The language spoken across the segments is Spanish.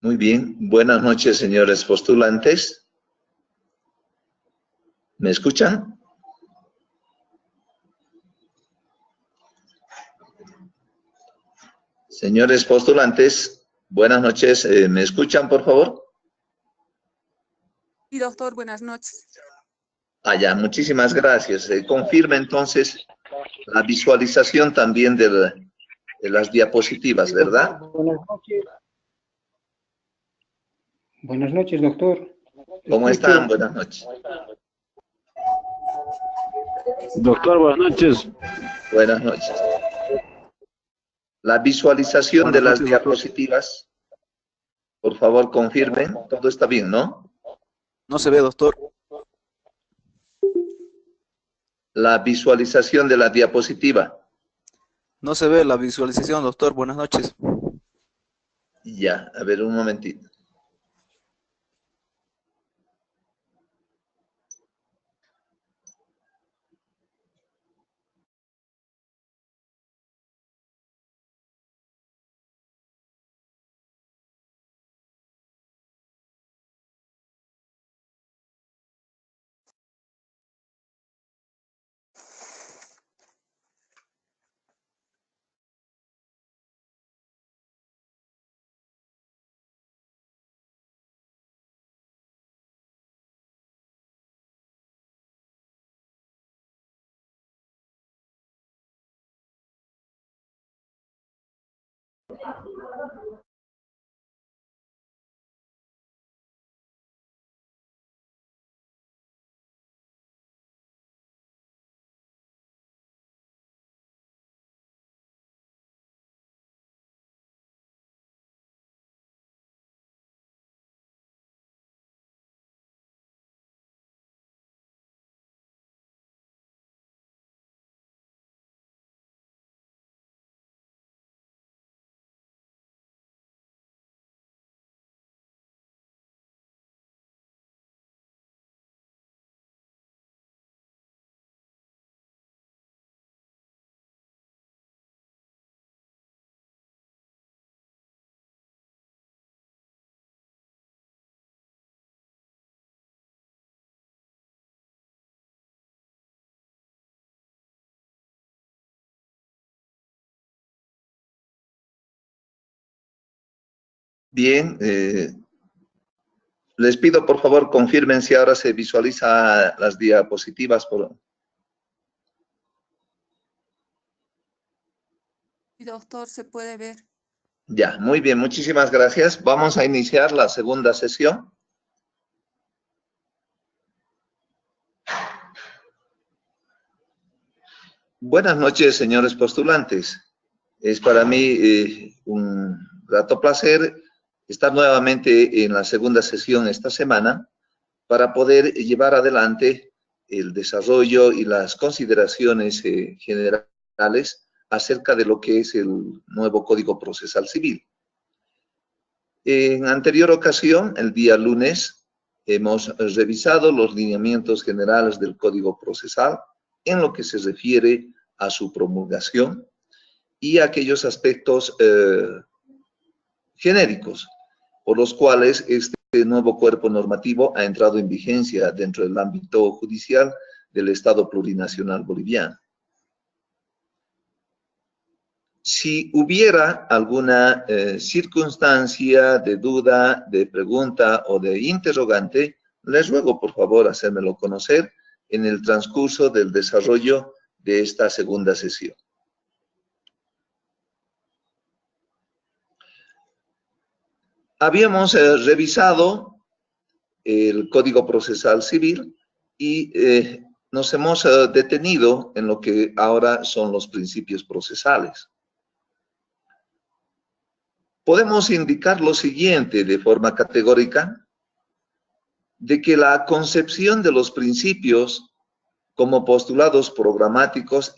Muy bien. Buenas noches, señores postulantes. ¿Me escuchan? Señores postulantes, buenas noches. ¿Me escuchan, por favor? Sí, doctor, buenas noches. Ya, muchísimas gracias. Confirma entonces la visualización también de las diapositivas, ¿verdad? Buenas noches. Buenas noches, doctor. ¿Cómo están? Buenas noches. Doctor, buenas noches. Buenas noches. La visualización de las diapositivas, por favor, confirmen. Todo está bien, ¿no? No se ve, doctor. la visualización de la diapositiva. No se ve la visualización, doctor. Buenas noches. Ya, a ver un momentito. Bien, les pido por favor confirmen si ahora se visualiza las diapositivas. Sí, doctor, se puede ver. Ya, muy bien, muchísimas gracias. Vamos a iniciar la segunda sesión. Buenas noches, señores postulantes. Es para mí un grato placer estar nuevamente en la segunda sesión esta semana para poder llevar adelante el desarrollo y las consideraciones generales acerca de lo que es el nuevo Código Procesal Civil. En anterior ocasión, el día lunes, hemos revisado los lineamientos generales del Código Procesal en lo que se refiere a su promulgación y aquellos aspectos genéricos por los cuales este nuevo cuerpo normativo ha entrado en vigencia dentro del ámbito judicial del Estado Plurinacional Boliviano. Si hubiera alguna circunstancia de duda, de pregunta o de interrogante, les ruego por favor hacérmelo conocer en el transcurso del desarrollo de esta segunda sesión. Habíamos revisado el Código Procesal Civil y nos hemos detenido en lo que ahora son los principios procesales. Podemos indicar lo siguiente de forma categórica, de que la concepción de los principios como postulados programáticos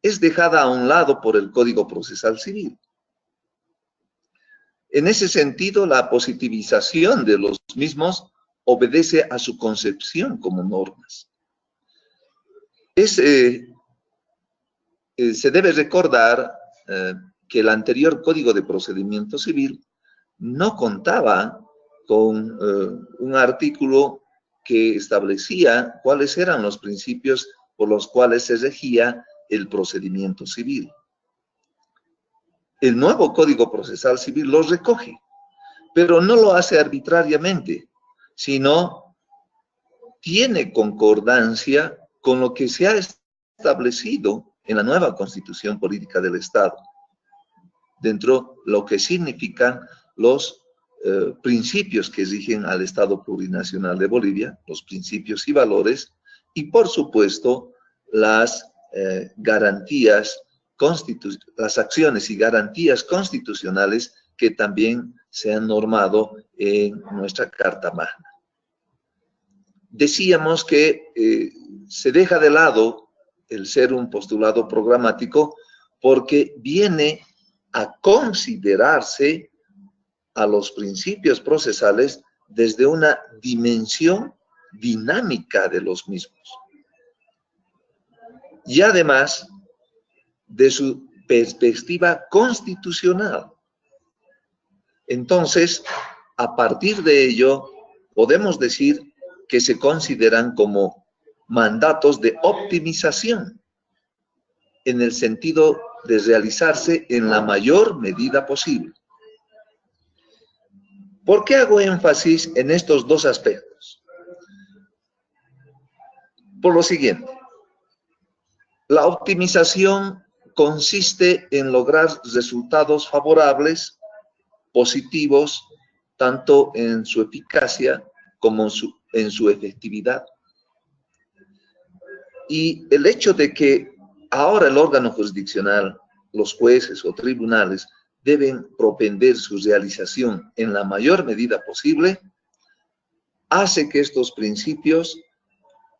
es dejada a un lado por el Código Procesal Civil. En ese sentido, la positivización de los mismos obedece a su concepción como normas. Se debe recordar que el anterior Código de Procedimiento Civil no contaba con un artículo que establecía cuáles eran los principios por los cuales se regía el procedimiento civil. El nuevo Código Procesal Civil los recoge, pero no lo hace arbitrariamente, sino tiene concordancia con lo que se ha establecido en la nueva Constitución Política del Estado, dentro de lo que significan los principios que rigen al Estado Plurinacional de Bolivia, los principios y valores, y por supuesto las garantías, las acciones y garantías constitucionales que también se han normado en nuestra Carta Magna. Decíamos que se deja de lado el ser un postulado programático porque viene a considerarse a los principios procesales desde una dimensión dinámica de los mismos. Y además de su perspectiva constitucional. Entonces, a partir de ello, podemos decir que se consideran como mandatos de optimización, en el sentido de realizarse en la mayor medida posible. ¿Por qué hago énfasis en estos dos aspectos? Por lo siguiente, la optimización consiste en lograr resultados favorables, positivos, tanto en su eficacia como en su efectividad. Y el hecho de que ahora el órgano jurisdiccional, los jueces o tribunales, deben propender su realización en la mayor medida posible, hace que estos principios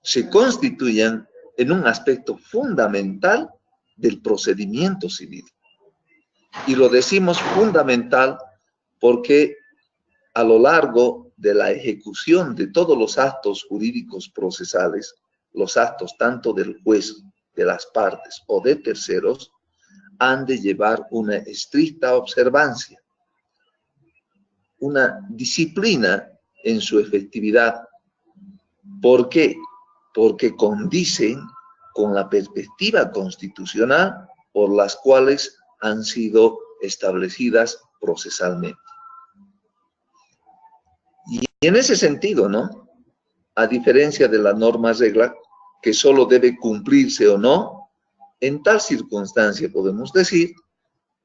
se constituyan en un aspecto fundamental del procedimiento civil. Y lo decimos fundamental porque a lo largo de la ejecución de todos los actos jurídicos procesales, los actos tanto del juez, de las partes o de terceros, han de llevar una estricta observancia, una disciplina en su efectividad. ¿Por qué? Porque condicen con la perspectiva constitucional por las cuales han sido establecidas procesalmente. Y en ese sentido, ¿no? A diferencia de la norma regla, que solo debe cumplirse o no, en tal circunstancia podemos decir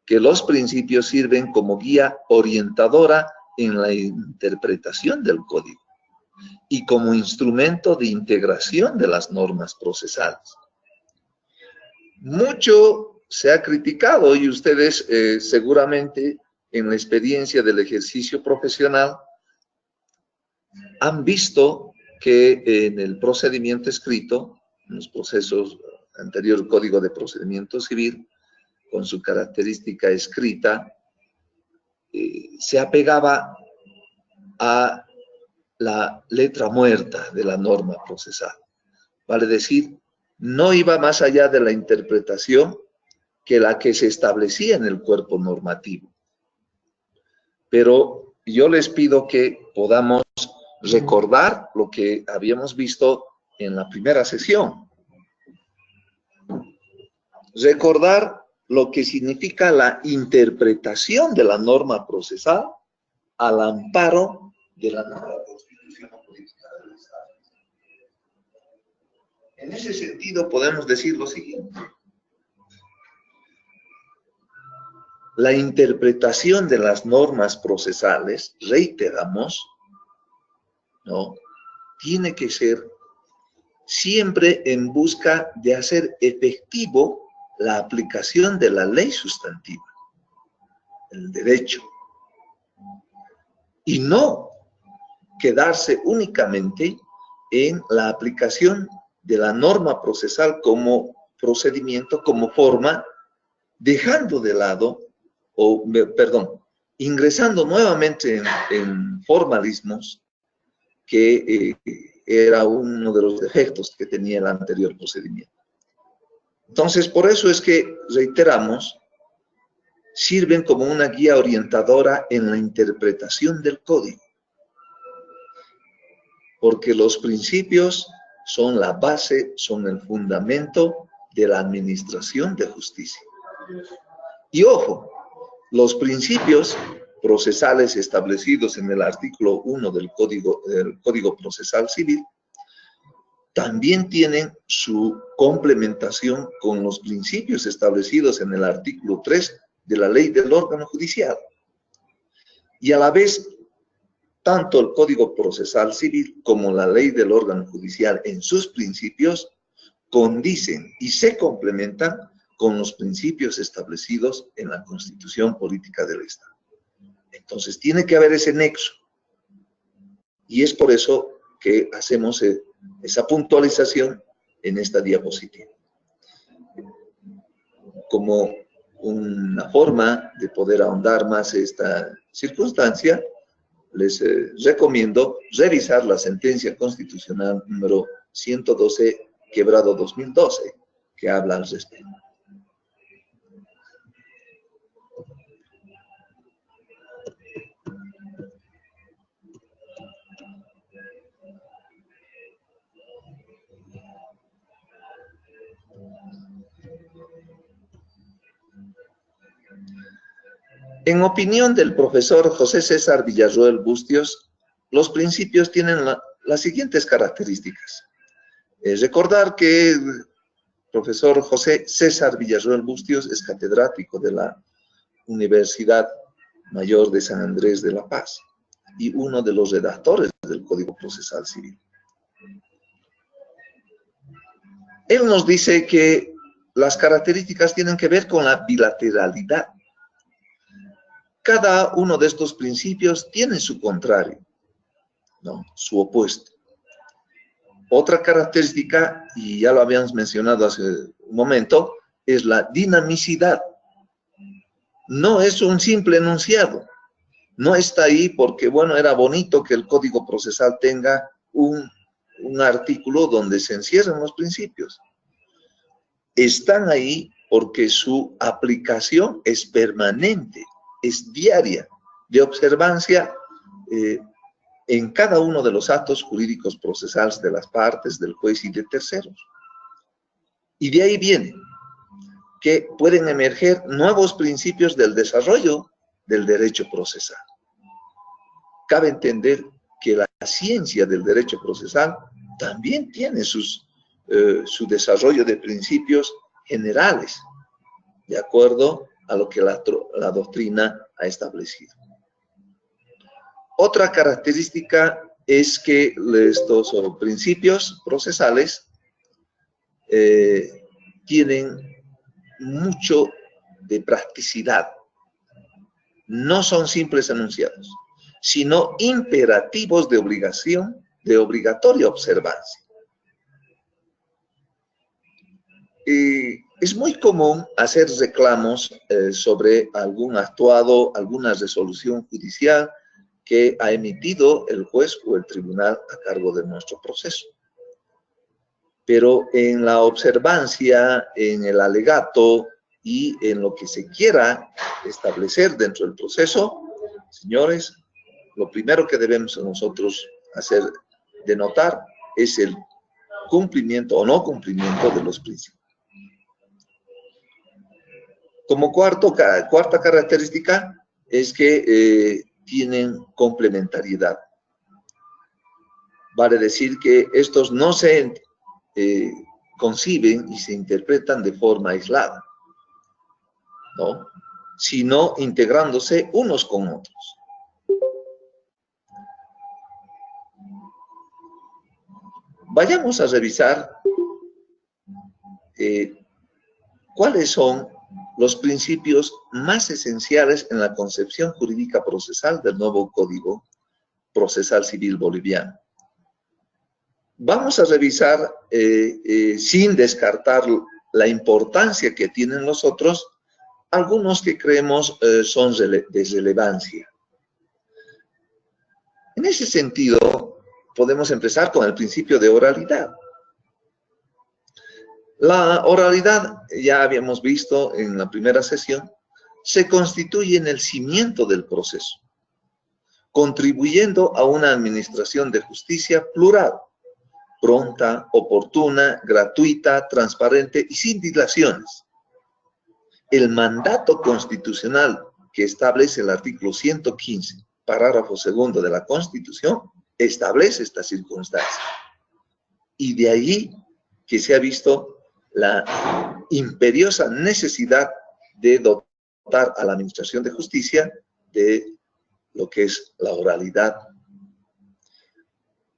que los principios sirven como guía orientadora en la interpretación del código y como instrumento de integración de las normas procesales. Mucho se ha criticado y ustedes seguramente en la experiencia del ejercicio profesional han visto que en el procedimiento escrito, en los procesos anterior Código de Procedimiento Civil, con su característica escrita, se apegaba a la letra muerta de la norma procesal. Vale decir, no iba más allá de la interpretación que la que se establecía en el cuerpo normativo. Pero yo les pido que podamos recordar lo que habíamos visto en la primera sesión. Recordar lo que significa la interpretación de la norma procesal al amparo de la nueva Constitución Política del Estado. En ese sentido podemos decir lo siguiente. La interpretación de las normas procesales, reiteramos, ¿no?, tiene que ser siempre en busca de hacer efectivo la aplicación de la ley sustantiva, el derecho, y no quedarse únicamente en la aplicación de la norma procesal como procedimiento, como forma, dejando de lado, ingresando nuevamente en formalismos, que era uno de los defectos que tenía el anterior procedimiento. Entonces, por eso es que, reiteramos, sirven como una guía orientadora en la interpretación del código. Porque los principios son la base, son el fundamento de la administración de justicia. Y ojo, los principios procesales establecidos en el artículo 1 del Código Procesal Civil también tienen su complementación con los principios establecidos en el artículo 3 de la ley del órgano judicial. Y a la vez, tanto el Código Procesal Civil como la ley del órgano judicial en sus principios condicen y se complementan con los principios establecidos en la Constitución Política del Estado. Entonces, tiene que haber ese nexo. Y es por eso que hacemos esa puntualización en esta diapositiva. como una forma de poder ahondar más esta circunstancia, les recomiendo revisar la sentencia constitucional número 112/2012, que habla al respecto. En opinión del profesor José César Villarroel Bustios, los principios tienen las siguientes características. Recordar que el profesor José César Villarroel Bustios es catedrático de la Universidad Mayor de San Andrés de La Paz y uno de los redactores del Código Procesal Civil. Él nos dice que las características tienen que ver con la bilateralidad. Cada uno de estos principios tiene su contrario, ¿no? Su opuesto. Otra característica, y ya lo habíamos mencionado hace un momento, es la dinamicidad. No es un simple enunciado. No está ahí porque, bueno, era bonito que el Código Procesal tenga un artículo donde se encierran los principios. Están ahí porque su aplicación es permanente, es diaria, de observancia en cada uno de los actos jurídicos procesales de las partes, del juez y de terceros. Y de ahí viene que pueden emerger nuevos principios del desarrollo del derecho procesal. Cabe entender que la ciencia del derecho procesal también tiene su desarrollo de principios generales, de acuerdo a lo que la doctrina ha establecido. Otra característica es que estos principios procesales tienen mucho de practicidad. No son simples enunciados, sino imperativos de obligación, de obligatoria observancia. Es muy común hacer reclamos sobre algún actuado, alguna resolución judicial que ha emitido el juez o el tribunal a cargo de nuestro proceso. Pero en la observancia, en el alegato y en lo que se quiera establecer dentro del proceso, señores, lo primero que debemos nosotros hacer de notar es el cumplimiento o no cumplimiento de los principios. Como cuarta característica es que tienen complementariedad. Vale decir que estos no se conciben y se interpretan de forma aislada, ¿no? Sino integrándose unos con otros. Vayamos a revisar cuáles son los principios más esenciales en la concepción jurídica procesal del nuevo Código Procesal Civil Boliviano. Vamos a revisar, sin descartar la importancia que tienen los otros, algunos que creemos son de relevancia. En ese sentido, podemos empezar con el principio de oralidad. La oralidad, ya habíamos visto en la primera sesión, se constituye en el cimiento del proceso, contribuyendo a una administración de justicia plural, pronta, oportuna, gratuita, transparente y sin dilaciones. El mandato constitucional que establece el artículo 115, parágrafo 2 de la Constitución, establece esta circunstancia. Y de ahí que se ha visto la imperiosa necesidad de dotar a la Administración de Justicia de lo que es la oralidad,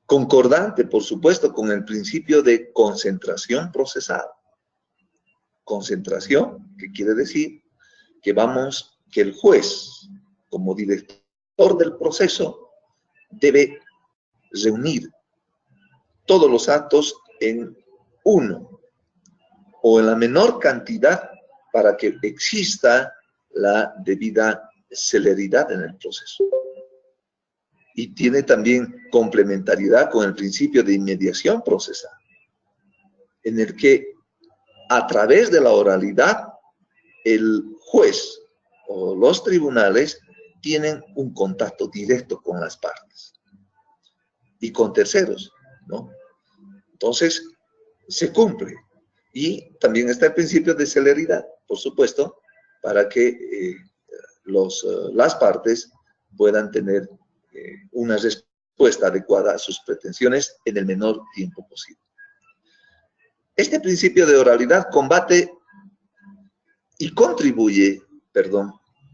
concordante, por supuesto, con el principio de concentración procesal. Concentración, que quiere decir que el juez, como director del proceso, debe reunir todos los actos en uno, o en la menor cantidad para que exista la debida celeridad en el proceso. Y tiene también complementariedad con el principio de inmediación procesal, en el que a través de la oralidad el juez o los tribunales tienen un contacto directo con las partes y con terceros, ¿no? Entonces, se cumple. Y también está el principio de celeridad, por supuesto, para que las partes puedan tener una respuesta adecuada a sus pretensiones en el menor tiempo posible. Este principio de oralidad combate y contribuye,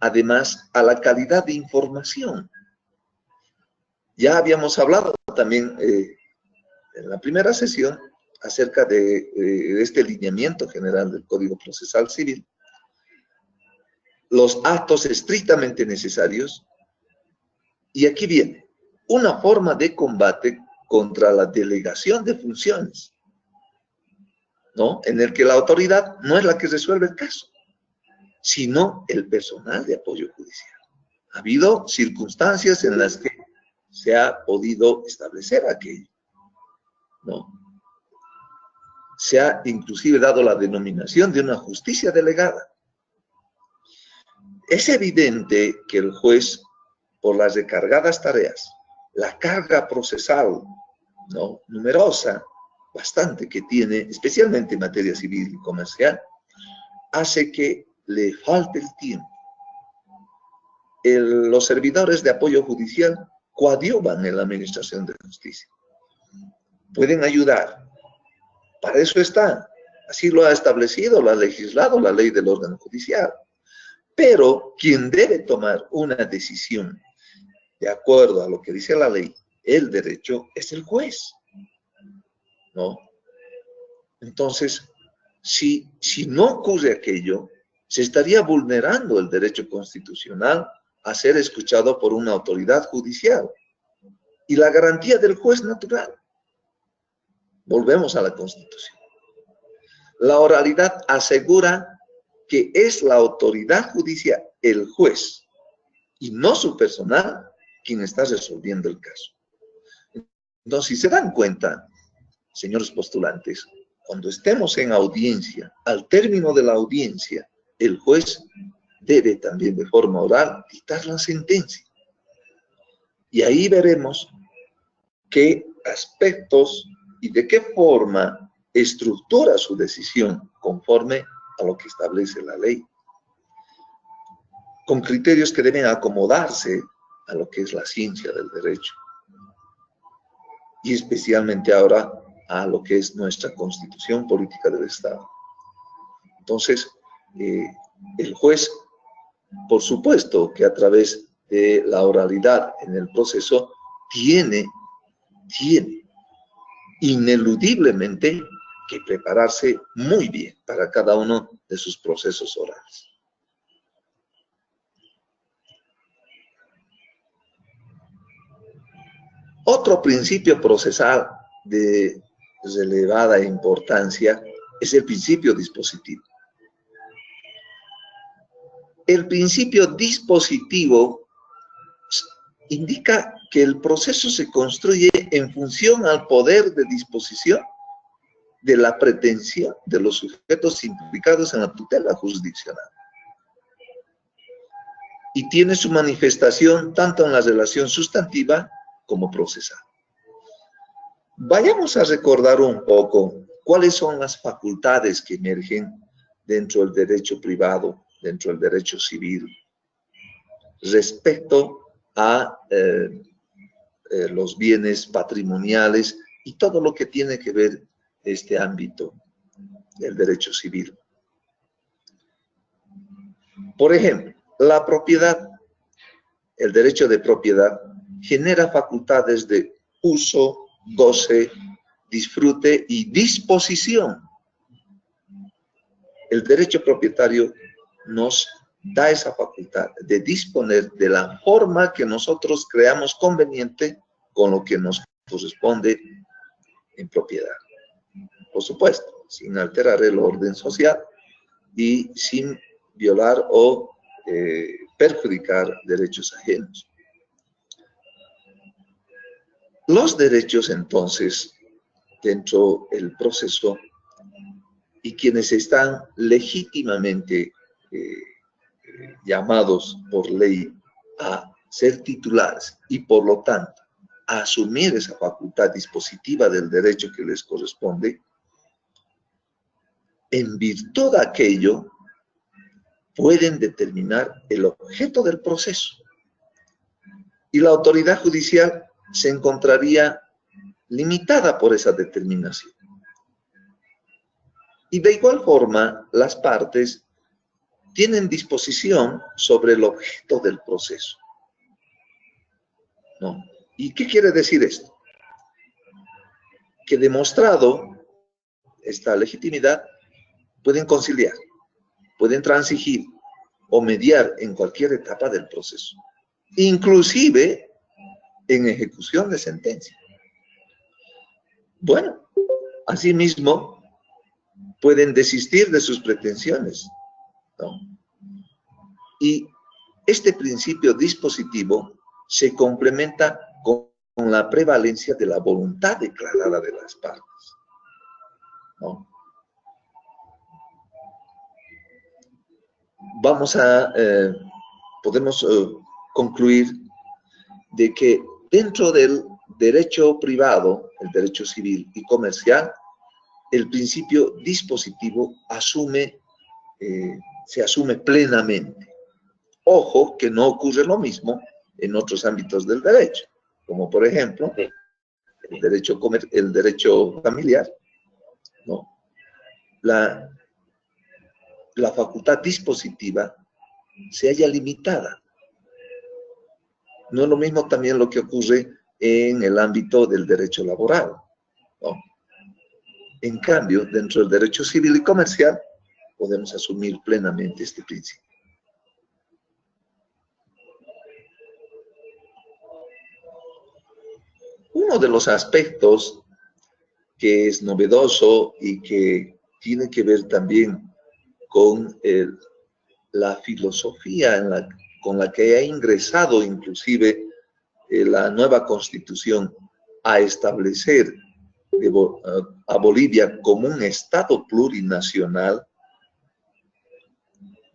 además, a la calidad de información. Ya habíamos hablado también en la primera sesión acerca de este lineamiento general del Código Procesal Civil. Los actos estrictamente necesarios, y aquí viene, una forma de combate contra la delegación de funciones, ¿no? En el que la autoridad no es la que resuelve el caso, sino el personal de apoyo judicial. Ha habido circunstancias en las que se ha podido establecer aquello, ¿no? Se ha inclusive dado la denominación de una justicia delegada. Es evidente que el juez, por las recargadas tareas, la carga procesal, ¿no?, numerosa, bastante que tiene, especialmente en materia civil y comercial, hace que le falte el tiempo. Los servidores de apoyo judicial coadyuvan en la administración de justicia. Pueden ayudar. Para eso está. Así lo ha establecido, lo ha legislado la ley del órgano judicial. Pero quien debe tomar una decisión de acuerdo a lo que dice la ley, el derecho, es el juez, ¿no? Entonces, si no ocurre aquello, se estaría vulnerando el derecho constitucional a ser escuchado por una autoridad judicial y la garantía del juez natural. Volvemos a la Constitución. La oralidad asegura que es la autoridad judicial, el juez, y no su personal, quien está resolviendo el caso. Entonces, si se dan cuenta, señores postulantes, cuando estemos en audiencia, al término de la audiencia, el juez debe también de forma oral dictar la sentencia. Y ahí veremos qué aspectos y de qué forma estructura su decisión conforme a lo que establece la ley, con criterios que deben acomodarse a lo que es la ciencia del derecho, y especialmente ahora a lo que es nuestra Constitución Política del Estado. Entonces, el juez, por supuesto que a través de la oralidad en el proceso, tiene ineludiblemente que prepararse muy bien para cada uno de sus procesos orales. Otro principio procesal de elevada importancia es el principio dispositivo. El principio dispositivo indica que el proceso se construye en función al poder de disposición de la pretensión de los sujetos implicados en la tutela jurisdiccional. Y tiene su manifestación tanto en la relación sustantiva como procesal. Vayamos a recordar un poco cuáles son las facultades que emergen dentro del derecho privado, dentro del derecho civil, respecto a los bienes patrimoniales y todo lo que tiene que ver este ámbito del derecho civil. Por ejemplo, la propiedad, el derecho de propiedad, genera facultades de uso, goce, disfrute y disposición. El derecho propietario nos da esa facultad de disponer de la forma que nosotros creamos conveniente con lo que nos corresponde en propiedad. Por supuesto, sin alterar el orden social, y sin violar o perjudicar derechos ajenos. Los derechos, entonces, dentro del proceso y quienes están legítimamente llamados por ley a ser titulares y, por lo tanto, a asumir esa facultad dispositiva del derecho que les corresponde, en virtud de aquello, pueden determinar el objeto del proceso. Y la autoridad judicial se encontraría limitada por esa determinación. Y de igual forma, las partes tienen disposición sobre el objeto del proceso, ¿no? ¿Y qué quiere decir esto? Que demostrado esta legitimidad, pueden conciliar, pueden transigir o mediar en cualquier etapa del proceso, inclusive en ejecución de sentencia. Bueno, asimismo, pueden desistir de sus pretensiones, ¿no? Y este principio dispositivo se complementa con la prevalencia de la voluntad declarada de las partes, ¿no? Podemos concluir de que dentro del derecho privado, el derecho civil y comercial, el principio dispositivo se asume plenamente. Ojo que no ocurre lo mismo en otros ámbitos del derecho, como por ejemplo el derecho familiar, ¿no? La facultad dispositiva se halla limitada. No es lo mismo también lo que ocurre en el ámbito del derecho laboral, ¿no? En cambio, dentro del derecho civil y comercial, podemos asumir plenamente este principio. Uno de los aspectos que es novedoso y que tiene que ver también con la filosofía con la que ha ingresado inclusive la nueva Constitución a establecer a Bolivia como un Estado plurinacional,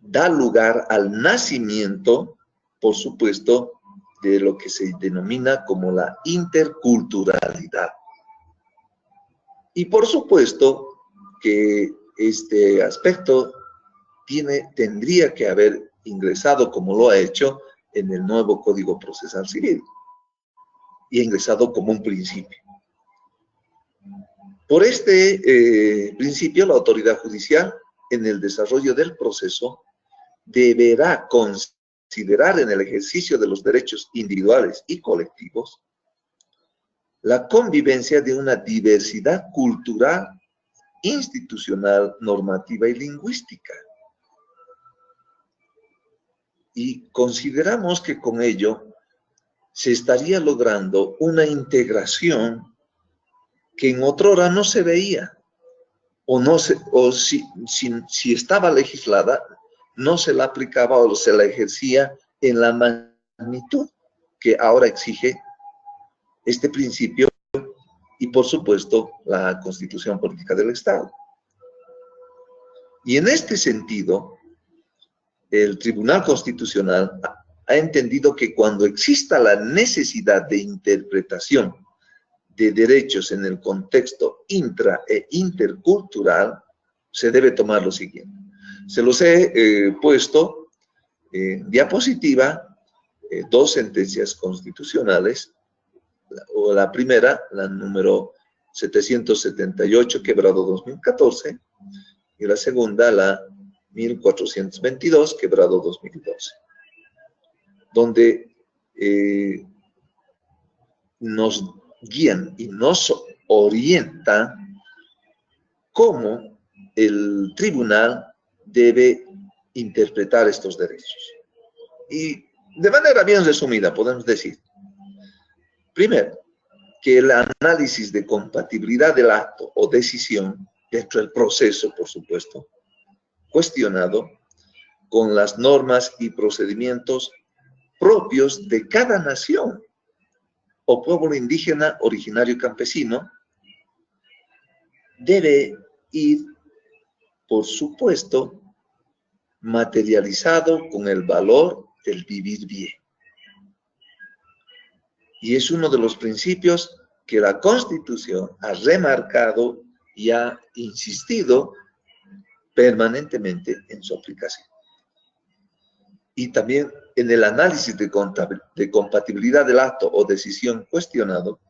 da lugar al nacimiento, por supuesto, de lo que se denomina como la interculturalidad. Y por supuesto que este aspecto tendría que haber ingresado, como lo ha hecho, en el nuevo Código Procesal Civil, y ha ingresado como un principio. Por este principio, la autoridad judicial, en el desarrollo del proceso, deberá considerar en el ejercicio de los derechos individuales y colectivos la convivencia de una diversidad cultural, institucional, normativa y lingüística. Y consideramos que con ello se estaría logrando una integración que en otrora no se veía, si estaba legislada, no se la aplicaba o se la ejercía en la magnitud que ahora exige este principio y, por supuesto, la Constitución Política del Estado. Y en este sentido, el Tribunal Constitucional ha entendido que cuando exista la necesidad de interpretación de derechos en el contexto intra e intercultural, se debe tomar lo siguiente. Se los he puesto en diapositiva, dos sentencias constitucionales. La primera, la número 778, quebrado 2014, y la segunda, la 1422, quebrado 2012, donde nos guían y nos orientan cómo el tribunal debe interpretar estos derechos. Y de manera bien resumida podemos decir, primero, que el análisis de compatibilidad del acto o decisión dentro del proceso, por supuesto, cuestionado con las normas y procedimientos propios de cada nación o pueblo indígena originario campesino, debe ir, por supuesto, materializado con el valor del vivir bien. Y es uno de los principios que la Constitución ha remarcado y ha insistido permanentemente en su aplicación. Y también en el análisis de compatibilidad del acto o decisión cuestionado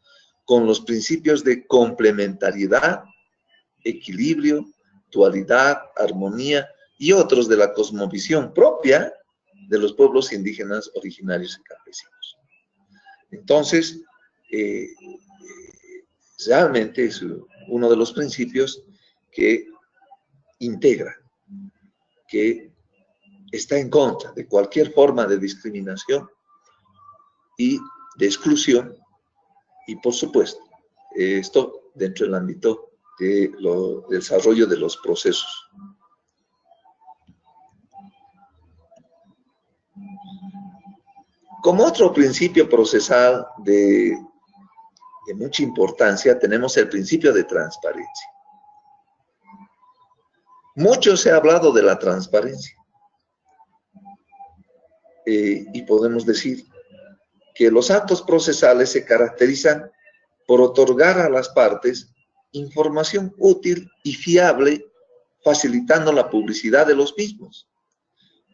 con los principios de complementariedad, equilibrio, dualidad, armonía y otros de la cosmovisión propia de los pueblos indígenas originarios y campesinos. Entonces, realmente es uno de los principios que integra, que está en contra de cualquier forma de discriminación y de exclusión, y por supuesto, esto dentro del ámbito del desarrollo de los procesos. Como otro principio procesal de mucha importancia, tenemos el principio de transparencia. Mucho se ha hablado de la transparencia. Y podemos decir que los actos procesales se caracterizan por otorgar a las partes información útil y fiable, facilitando la publicidad de los mismos,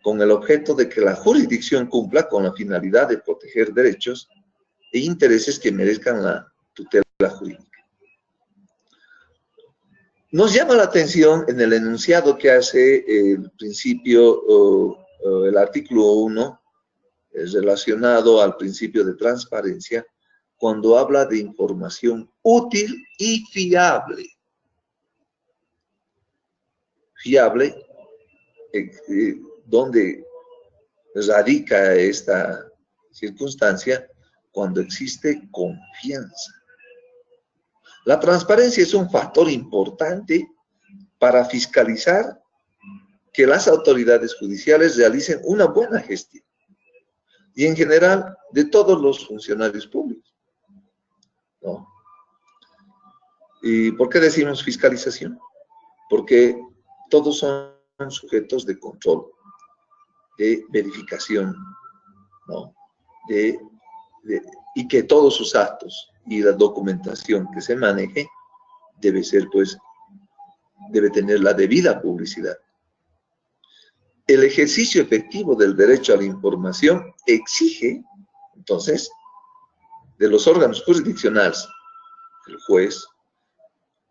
con el objeto de que la jurisdicción cumpla con la finalidad de proteger derechos e intereses que merezcan la tutela jurídica. Nos llama la atención en el enunciado que hace el principio, el artículo 1, relacionado al principio de transparencia, cuando habla de información útil y fiable. Fiable, ¿dónde radica esta circunstancia? Cuando existe confianza. La transparencia es un factor importante para fiscalizar que las autoridades judiciales realicen una buena gestión, y en general de todos los funcionarios públicos, ¿no? ¿Y por qué decimos fiscalización? Porque todos son sujetos de control, de verificación, ¿no? Y que todos sus actos y la documentación que se maneje debe ser, pues, debe tener la debida publicidad. El ejercicio efectivo del derecho a la información exige, entonces, de los órganos jurisdiccionales, el juez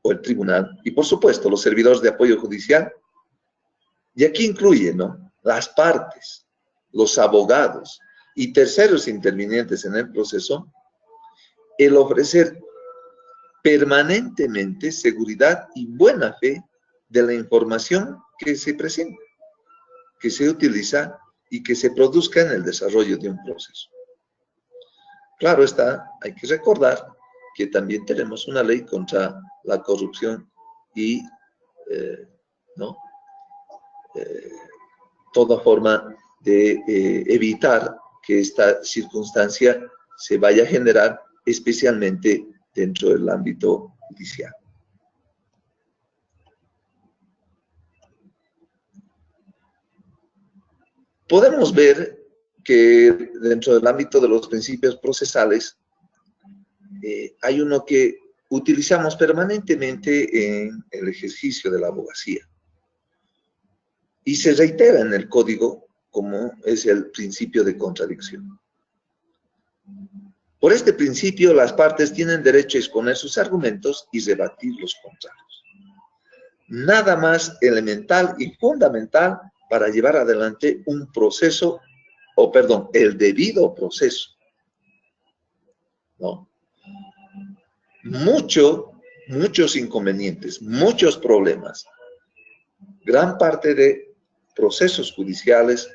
o el tribunal, y por supuesto los servidores de apoyo judicial, y aquí incluye, ¿no?, las partes, los abogados y terceros intervinientes en el proceso, el ofrecer permanentemente seguridad y buena fe de la información que se presenta, que se utiliza y que se produzca en el desarrollo de un proceso. Claro está, hay que recordar que también tenemos una ley contra la corrupción y toda forma de evitar que esta circunstancia se vaya a generar, especialmente dentro del ámbito judicial. Podemos ver que dentro del ámbito de los principios procesales hay uno que utilizamos permanentemente en el ejercicio de la abogacía y se reitera en el código como es el principio de contradicción. Por este principio, las partes tienen derecho a exponer sus argumentos y rebatir los contrarios. Nada más elemental y fundamental para llevar adelante un proceso, el debido proceso, ¿no? Muchos inconvenientes, muchos problemas. Gran parte de procesos judiciales,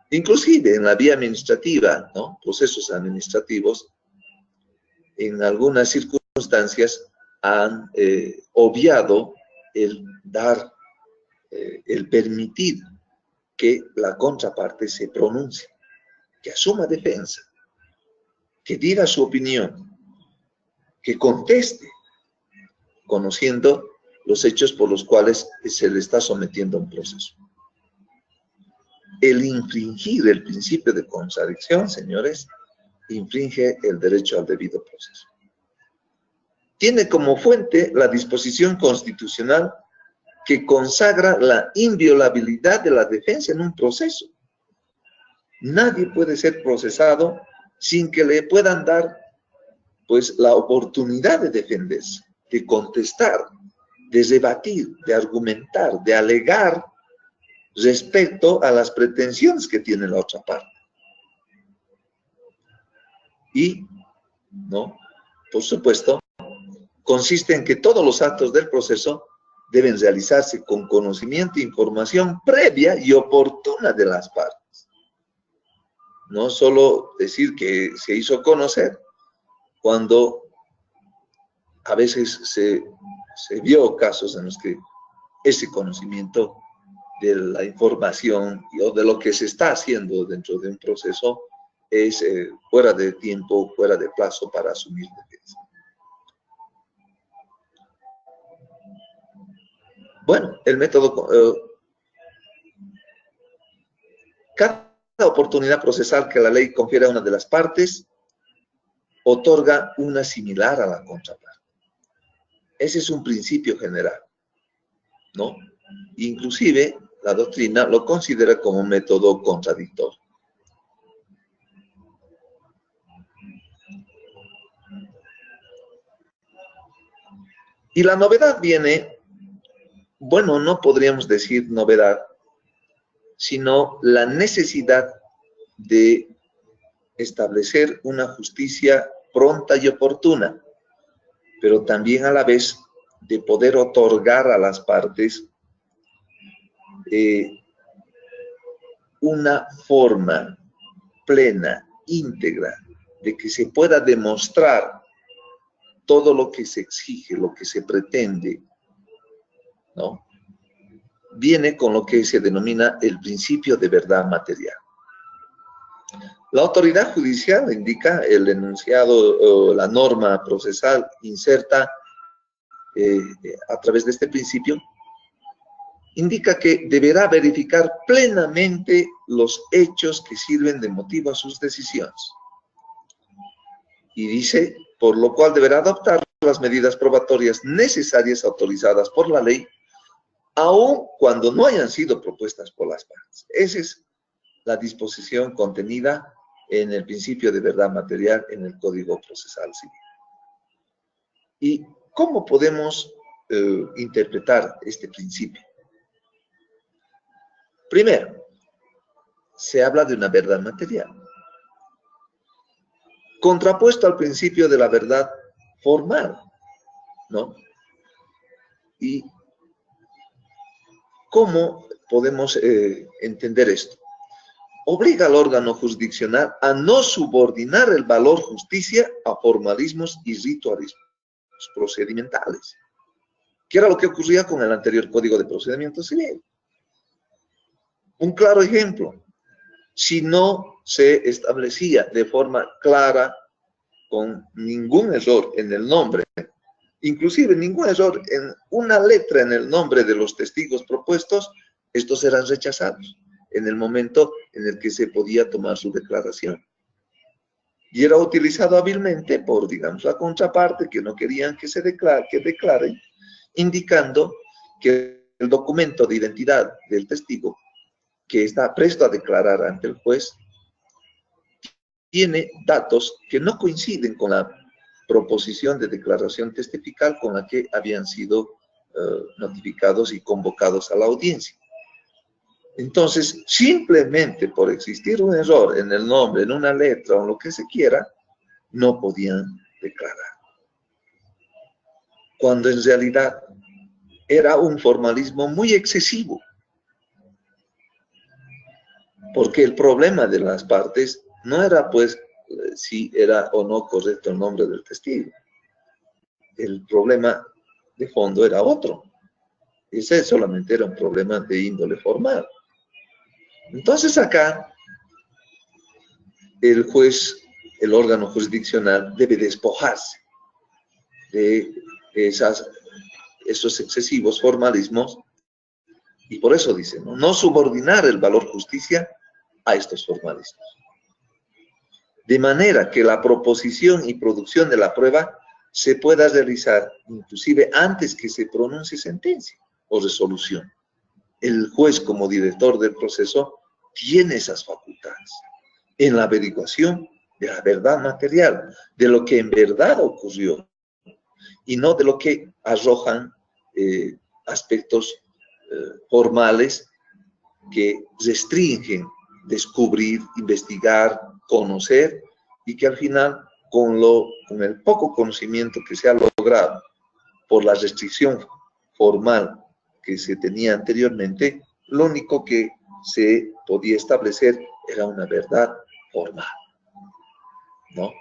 inclusive en la vía administrativa, ¿no?, procesos administrativos, en algunas circunstancias han obviado el dar el permitir que la contraparte se pronuncie, que asuma defensa, que diga su opinión, que conteste, conociendo los hechos por los cuales se le está sometiendo a un proceso. El infringir el principio de contradicción, señores, infringe el derecho al debido proceso. Tiene como fuente la disposición constitucional que consagra la inviolabilidad de la defensa en un proceso. Nadie puede ser procesado sin que le puedan dar, pues, la oportunidad de defenderse, de contestar, de rebatir, de argumentar, de alegar respecto a las pretensiones que tiene la otra parte. Y, ¿no?, por supuesto, consiste en que todos los actos del proceso deben realizarse con conocimiento e información previa y oportuna de las partes. No solo decir que se hizo conocer, cuando a veces se vio casos en los que ese conocimiento de la información o de lo que se está haciendo dentro de un proceso es fuera de tiempo, fuera de plazo para asumir defensa. Bueno, el método, cada oportunidad procesal que la ley confiere a una de las partes, otorga una similar a la contraparte. Ese es un principio general, ¿no? Inclusive, la doctrina lo considera como un método contradictorio. Y la novedad viene, bueno, no podríamos decir novedad, sino la necesidad de establecer una justicia pronta y oportuna, pero también a la vez de poder otorgar a las partes una forma plena, íntegra, de que se pueda demostrar todo lo que se exige, lo que se pretende, ¿no? Viene con lo que se denomina el principio de verdad material. La autoridad judicial indica el enunciado, la norma procesal inserta a través de este principio, indica que deberá verificar plenamente los hechos que sirven de motivo a sus decisiones. Y dice, por lo cual deberá adoptar las medidas probatorias necesarias autorizadas por la ley, aun cuando no hayan sido propuestas por las partes. Esa es la disposición contenida en el principio de verdad material en el Código Procesal Civil. ¿Y cómo podemos interpretar este principio? Primero, se habla de una verdad material, contrapuesto al principio de la verdad formal, ¿no? ¿Y cómo podemos entender esto? Obliga al órgano jurisdiccional a no subordinar el valor justicia a formalismos y ritualismos procedimentales, que era lo que ocurría con el anterior Código de Procedimiento Civil. Un claro ejemplo, si no se establecía de forma clara, con ningún error en el nombre, inclusive ningún error en una letra en el nombre de los testigos propuestos, estos eran rechazados en el momento en el que se podía tomar su declaración. Y era utilizado hábilmente por, digamos, la contraparte, que no querían que se declaren, indicando que el documento de identidad del testigo, que está presto a declarar ante el juez, tiene datos que no coinciden con la proposición de declaración testifical con la que habían sido notificados y convocados a la audiencia. Entonces, simplemente por existir un error en el nombre, en una letra o en lo que se quiera, no podían declarar. Cuando en realidad era un formalismo muy excesivo. Porque el problema de las partes no era, pues, si era o no correcto el nombre del testigo. El problema de fondo era otro. Ese solamente era un problema de índole formal. Entonces acá, el juez, el órgano jurisdiccional, debe despojarse de esos excesivos formalismos, y por eso dice, no subordinar el valor justicia a estos formalismos. De manera que la proposición y producción de la prueba se pueda realizar inclusive antes que se pronuncie sentencia o resolución. El juez, como director del proceso, tiene esas facultades en la averiguación de la verdad material, de lo que en verdad ocurrió, y no de lo que arrojan aspectos formales que restringen descubrir, investigar, conocer, y que al final, con el poco conocimiento que se ha logrado por la restricción formal que se tenía anteriormente, lo único que se podía establecer era una verdad formal, ¿no?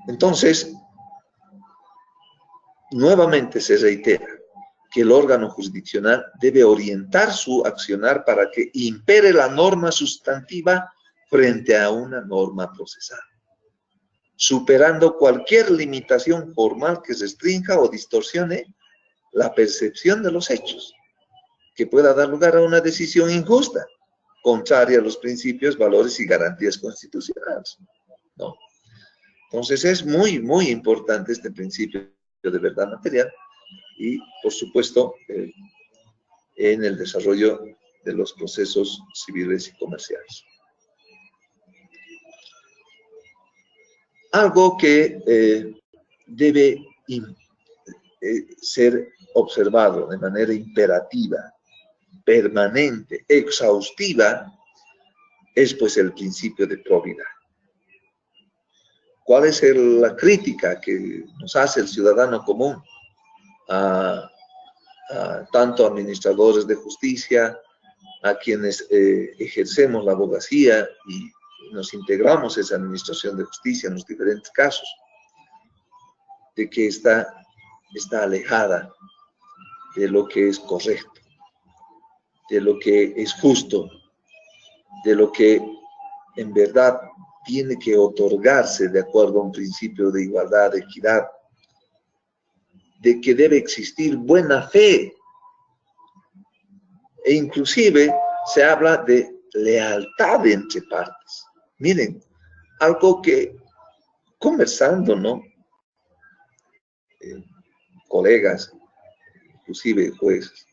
Entonces, nuevamente se reitera que el órgano jurisdiccional debe orientar su accionar para que impere la norma sustantiva frente a una norma procesal, superando cualquier limitación formal que restrinja o distorsione la percepción de los hechos, que pueda dar lugar a una decisión injusta, contraria a los principios, valores y garantías constitucionales, ¿no? Entonces es muy, muy importante este principio de verdad material y, por supuesto, en el desarrollo de los procesos civiles y comerciales. Algo que debe ser observado de manera imperativa, permanente, exhaustiva, es pues el principio de probidad. ¿Cuál es la crítica que nos hace el ciudadano común a tanto administradores de justicia, a quienes ejercemos la abogacía y nos integramos a esa administración de justicia en los diferentes casos, de que está alejada de lo que es correcto, de lo que es justo, de lo que en verdad tiene que otorgarse de acuerdo a un principio de igualdad, de equidad, de que debe existir buena fe, e inclusive se habla de lealtad entre partes. Miren, algo que conversando, ¿no? Colegas, inclusive jueces,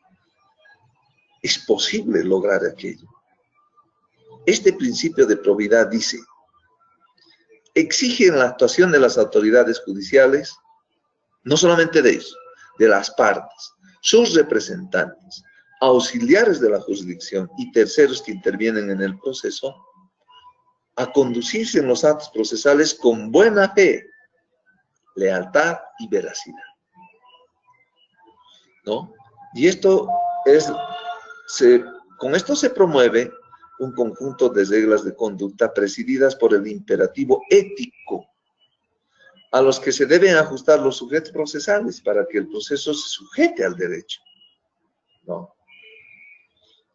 es posible lograr aquello. Este principio de probidad dice, exige en la actuación de las autoridades judiciales, no solamente de ellos, de las partes, sus representantes, auxiliares de la jurisdicción y terceros que intervienen en el proceso, a conducirse en los actos procesales con buena fe, lealtad y veracidad, ¿no? Y esto con esto se promueve un conjunto de reglas de conducta presididas por el imperativo ético, a los que se deben ajustar los sujetos procesales para que el proceso se sujete al derecho, ¿no?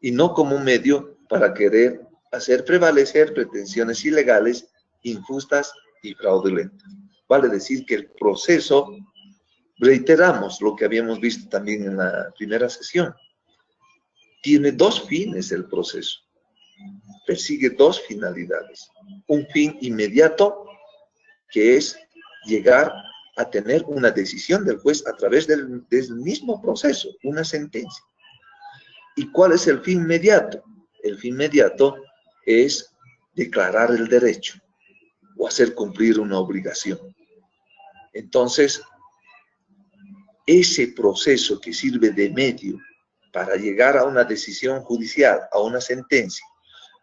Y no como un medio para querer hacer prevalecer pretensiones ilegales, injustas y fraudulentas. Vale decir que el proceso, reiteramos lo que habíamos visto también en la primera sesión, tiene dos fines el proceso, persigue dos finalidades. Un fin inmediato, que es llegar a tener una decisión del juez a través del mismo proceso, una sentencia. ¿Y cuál es el fin inmediato? El fin inmediato es declarar el derecho o hacer cumplir una obligación. Entonces, ese proceso que sirve de medio para llegar a una decisión judicial, a una sentencia,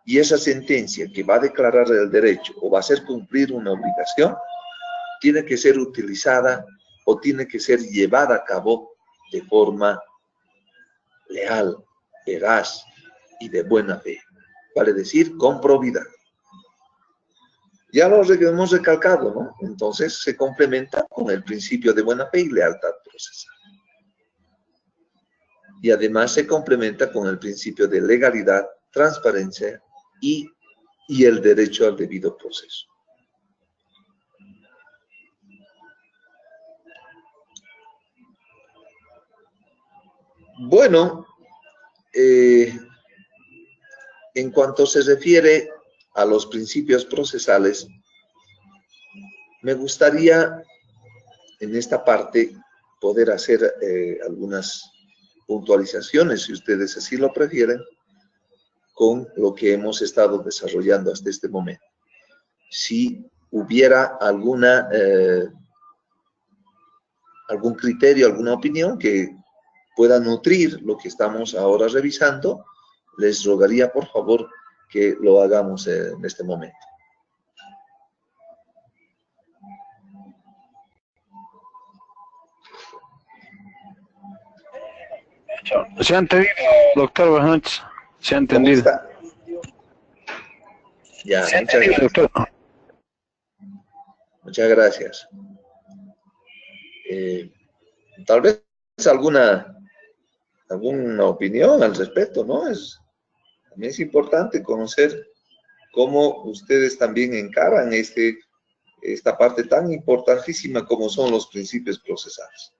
y esa sentencia que va a declarar el derecho o va a hacer cumplir una obligación, tiene que ser utilizada o tiene que ser llevada a cabo de forma leal, veraz y de buena fe, vale decir, con probidad. Ya lo hemos recalcado, ¿no? Entonces se complementa con el principio de buena fe y lealtad procesal. y además se complementa con el principio de legalidad, transparencia y el derecho al debido proceso. Bueno, en cuanto se refiere a los principios procesales, me gustaría en esta parte poder hacer algunas puntualizaciones, si ustedes así lo prefieren, con lo que hemos estado desarrollando hasta este momento. Si hubiera algún criterio, alguna opinión que pueda nutrir lo que estamos ahora revisando, les rogaría por favor que lo hagamos en este momento. Se ha entendido, doctor, buenas noches. Se ha ¿Cómo entendido. está? Ya, Se ha muchas entendido, gracias. doctor. Muchas gracias. Tal vez alguna opinión al respecto, ¿no? También es importante conocer cómo ustedes también encaran esta parte tan importantísima como son los principios procesales.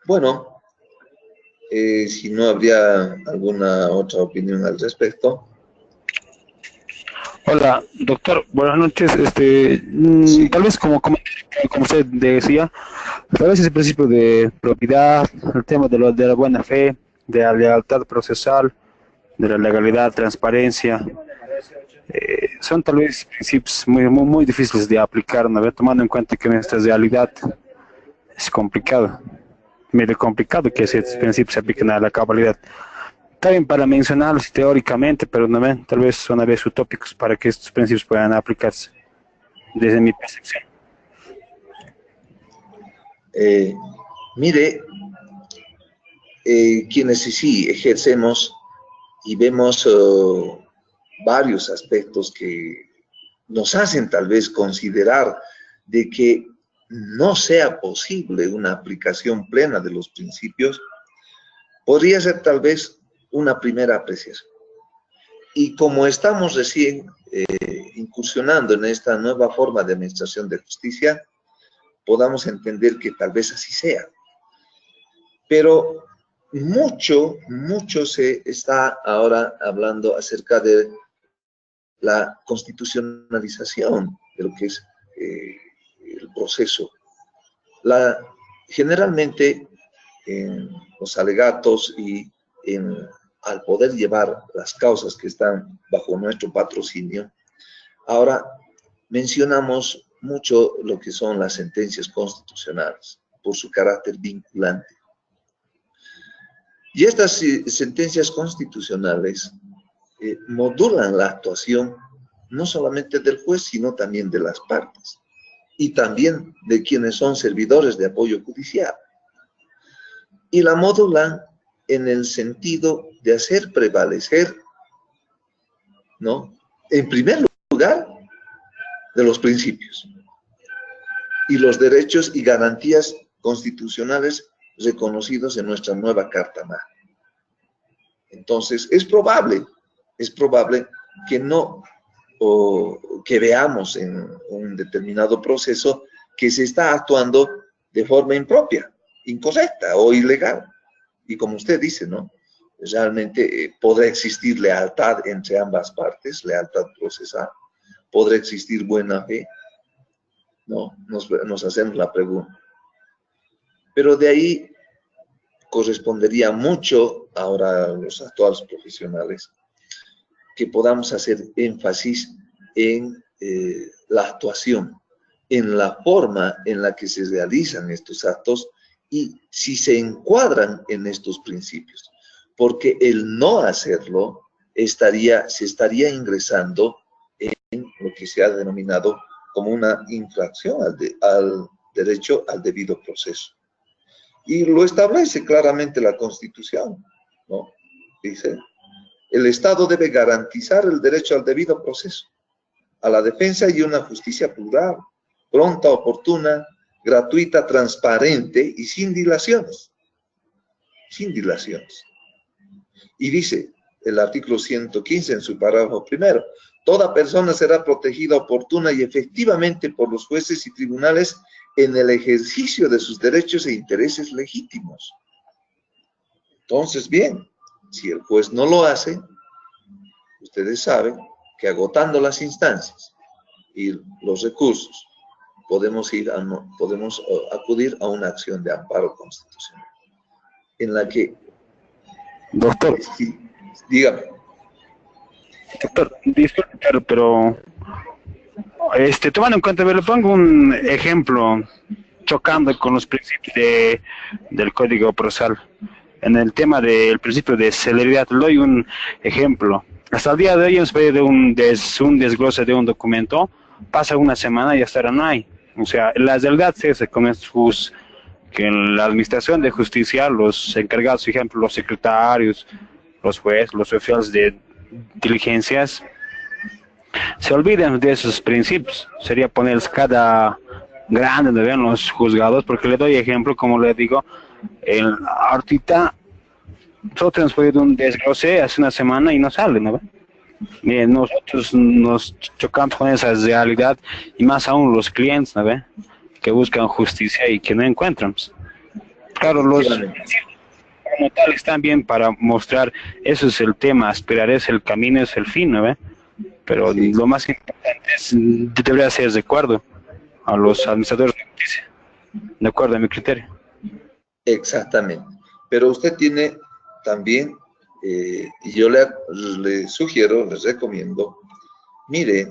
Bueno, si no habría alguna otra opinión al respecto. Hola, doctor, buenas noches. Sí. Tal vez como usted decía, tal vez ese principio de propiedad, el tema de la buena fe, de la lealtad procesal, de la legalidad, transparencia, son tal vez principios muy difíciles de aplicar, ¿no? Tomando en cuenta que en esta realidad es complicado, medio complicado que esos principios se apliquen a la cabalidad. Está bien para mencionarlos teóricamente, pero no ven, tal vez son a veces utópicos para que estos principios puedan aplicarse, desde mi percepción. Mire, quienes sí ejercemos y vemos varios aspectos que nos hacen tal vez considerar de que no sea posible una aplicación plena de los principios, podría ser tal vez una primera apreciación. Y como estamos recién incursionando en esta nueva forma de administración de justicia, podamos entender que tal vez así sea. Pero mucho se está ahora hablando acerca de la constitucionalización de lo que es el proceso. Generalmente en los alegatos y al poder llevar las causas que están bajo nuestro patrocinio, ahora mencionamos mucho lo que son las sentencias constitucionales por su carácter vinculante. Y estas sentencias constitucionales modulan la actuación no solamente del juez, sino también de las partes y también de quienes son servidores de apoyo judicial. Y la modulan en el sentido de hacer prevalecer, ¿no?, en primer lugar, de los principios y los derechos y garantías constitucionales reconocidos en nuestra nueva Carta Magna. Entonces, es probable que no, o que veamos en un determinado proceso que se está actuando de forma impropia, incorrecta o ilegal. Y como usted dice, ¿no?, realmente podrá existir lealtad entre ambas partes, lealtad procesal, podrá existir buena fe, ¿no? Nos hacemos la pregunta. Pero de ahí correspondería mucho ahora a los actuales profesionales que podamos hacer énfasis en la actuación, en la forma en la que se realizan estos actos y si se encuadran en estos principios. Porque el no hacerlo se estaría ingresando en lo que se ha denominado como una infracción derecho al debido proceso. Y lo establece claramente la Constitución, ¿no? Dice, el Estado debe garantizar el derecho al debido proceso, a la defensa y una justicia plural, pronta, oportuna, gratuita, transparente y sin dilaciones. Sin dilaciones. Y dice el artículo 115 en su párrafo primero, toda persona será protegida oportuna y efectivamente por los jueces y tribunales en el ejercicio de sus derechos e intereses legítimos. Entonces, bien, si el juez no lo hace, ustedes saben que agotando las instancias y los recursos, podemos acudir a una acción de amparo constitucional, en la que... Doctor, Dígame. doctor, disculpe, pero tomando en cuenta, le pongo un ejemplo chocando con los principios del Código Procesal. En el tema del principio de celeridad, le doy un ejemplo. Hasta el día de hoy, en vez de un desglose de un documento, pasa una semana y hasta ahora no hay. O sea, las del GATS con que en la administración de justicia, los encargados, por ejemplo, los secretarios, los jueces, los oficiales de diligencias, se olvidan de esos principios. Sería ponerles cada grande donde vean los juzgados, porque le doy ejemplo, como le digo, ahorita solo transferido un desglose hace una semana y no sale, ¿no? Miren, nosotros nos chocamos con esa realidad y más aún los clientes, ¿no ve? Que buscan justicia y que no encuentran. Claro, los como tal están bien para mostrar, eso es el tema, aspirar es el camino, es el fin, ¿no ve? Pero sí, lo más importante debería ser de acuerdo a los administradores de justicia, de acuerdo a mi criterio. Exactamente. Pero usted tiene también, y yo le sugiero, les recomiendo, mire,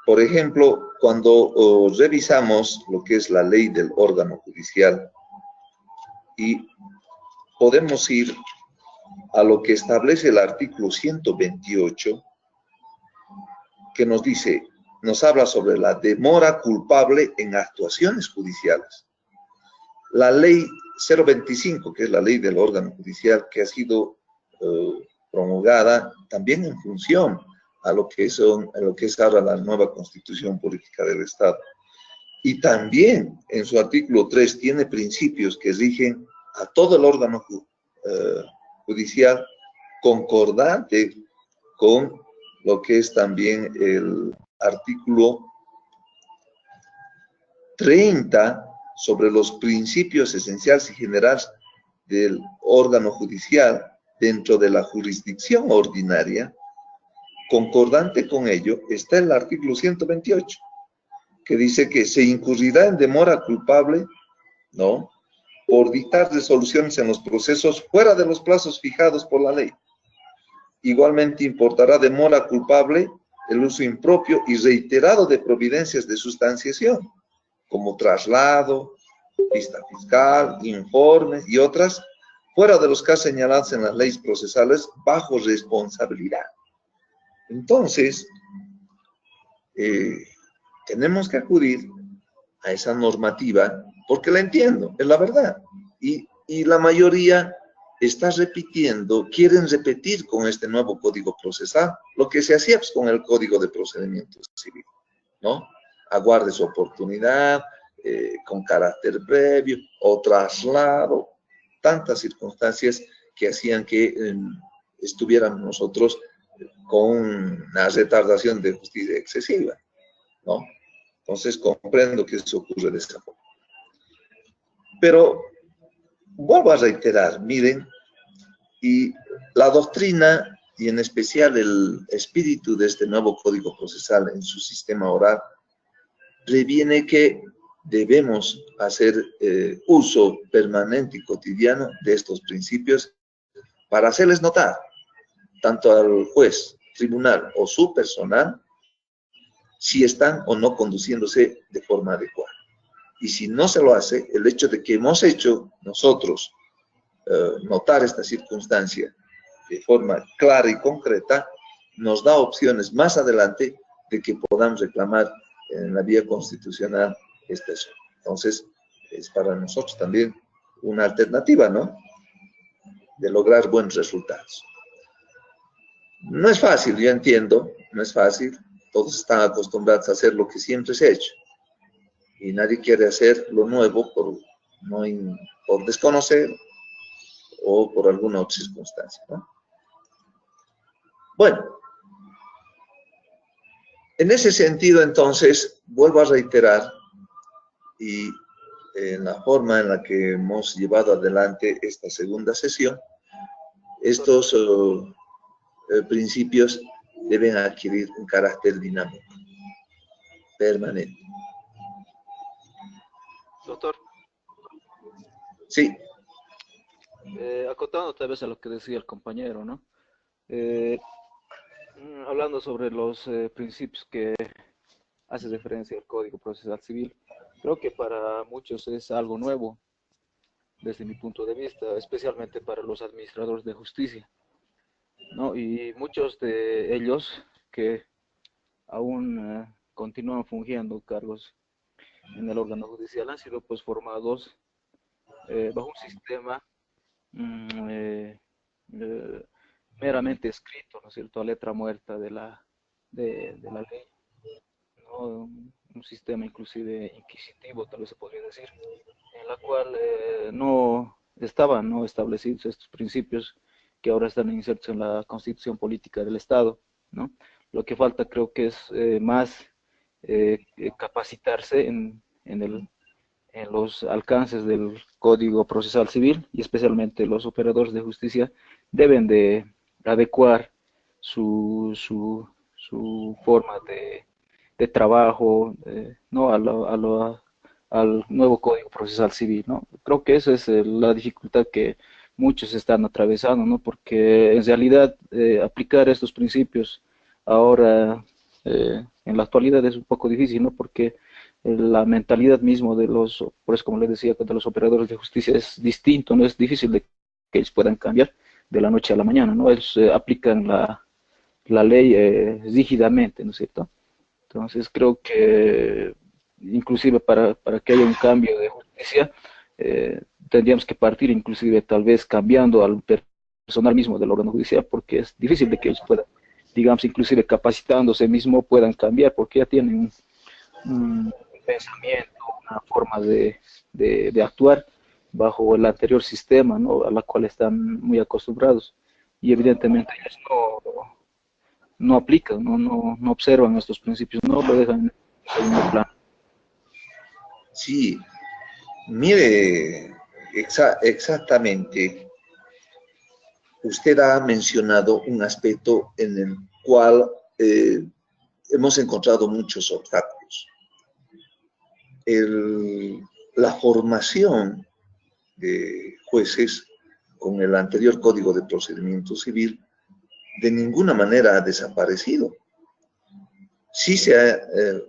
por ejemplo, cuando revisamos lo que es la ley del órgano judicial y podemos ir a lo que establece el artículo 128, que nos dice, nos habla sobre la demora culpable en actuaciones judiciales. La ley 025, que es la ley del órgano judicial, que ha sido promulgada también en función a lo que es ahora la nueva Constitución Política del Estado. Y también en su artículo 3 tiene principios que rigen a todo el órgano judicial, concordante con lo que es también el artículo 30 sobre los principios esenciales y generales del órgano judicial dentro de la jurisdicción ordinaria. Concordante con ello está el artículo 128, que dice que se incurrirá en demora culpable, ¿no?, por dictar resoluciones en los procesos fuera de los plazos fijados por la ley. Igualmente importará demora culpable el uso impropio y reiterado de providencias de sustanciación, como traslado, vista fiscal, informes y otras, fuera de los casos señalados en las leyes procesales, bajo responsabilidad. Entonces, tenemos que acudir a esa normativa, porque la entiendo, es la verdad. Y la mayoría está repitiendo, quieren repetir con este nuevo Código Procesal, lo que se hacía pues, con el Código de Procedimiento Civil, ¿no? Aguarde su oportunidad, con carácter previo, o traslado, tantas circunstancias que hacían que estuviéramos nosotros con una retardación de justicia excesiva, ¿no? Entonces comprendo que eso ocurre de esta forma. Pero vuelvo a reiterar, miren, y la doctrina, y en especial el espíritu de este nuevo Código Procesal en su sistema oral, previene que debemos hacer uso permanente y cotidiano de estos principios para hacerles notar, tanto al juez, tribunal o su personal, si están o no conduciéndose de forma adecuada. Y si no se lo hace, el hecho de que hemos hecho nosotros notar esta circunstancia de forma clara y concreta, nos da opciones más adelante de que podamos reclamar en la vía constitucional este asunto. Entonces, es para nosotros también una alternativa, ¿no? De lograr buenos resultados. No es fácil, yo entiendo, no es fácil. Todos están acostumbrados a hacer lo que siempre se ha hecho. Y nadie quiere hacer lo nuevo por desconocer o por alguna otra circunstancia, ¿no? Bueno, en ese sentido, entonces, vuelvo a reiterar, y en la forma en la que hemos llevado adelante esta segunda sesión, estos principios deben adquirir un carácter dinámico, permanente. Doctor, Sí, acotando tal vez a lo que decía el compañero, ¿no? Hablando sobre los principios que hace referencia al Código Procesal Civil, creo que para muchos es algo nuevo, desde mi punto de vista, especialmente para los administradores de justicia, ¿no? Y muchos de ellos que aún continúan fungiendo cargos en el órgano judicial han sido pues formados bajo un sistema meramente escrito, ¿no es cierto?, a letra muerta de la ley, ¿no? Un sistema inclusive inquisitivo, tal vez se podría decir, en la cual no estaban no establecidos estos principios que ahora están insertos en la Constitución Política del Estado, ¿no? Lo que falta creo que es más capacitarse en los alcances del Código Procesal Civil, y especialmente los operadores de justicia deben de adecuar su forma de trabajo, ¿no? Al nuevo Código Procesal Civil, ¿no? Creo que esa es la dificultad que muchos están atravesando, ¿no? Porque en realidad aplicar estos principios ahora en la actualidad es un poco difícil, ¿no? Porque la mentalidad mismo de por eso como les decía, de los operadores de justicia es distinto, no es difícil de que ellos puedan cambiar de la noche a la mañana, ¿no? Ellos aplican la ley rígidamente, ¿no es cierto? Entonces creo que inclusive para que haya un cambio de justicia, tendríamos que partir inclusive tal vez cambiando al personal mismo del órgano judicial, porque es difícil de que ellos puedan, digamos, inclusive capacitándose mismo puedan cambiar, porque ya tienen un pensamiento, una forma de actuar bajo el anterior sistema, ¿no? A la cual están muy acostumbrados. Y evidentemente ellos no aplican, no observan estos principios, no lo dejan en segundo plano. sí, mire, exactamente. Usted ha mencionado un aspecto en el cual hemos encontrado muchos obstáculos. La formación de jueces con el anterior Código de Procedimiento Civil de ninguna manera ha desaparecido. Sí se ha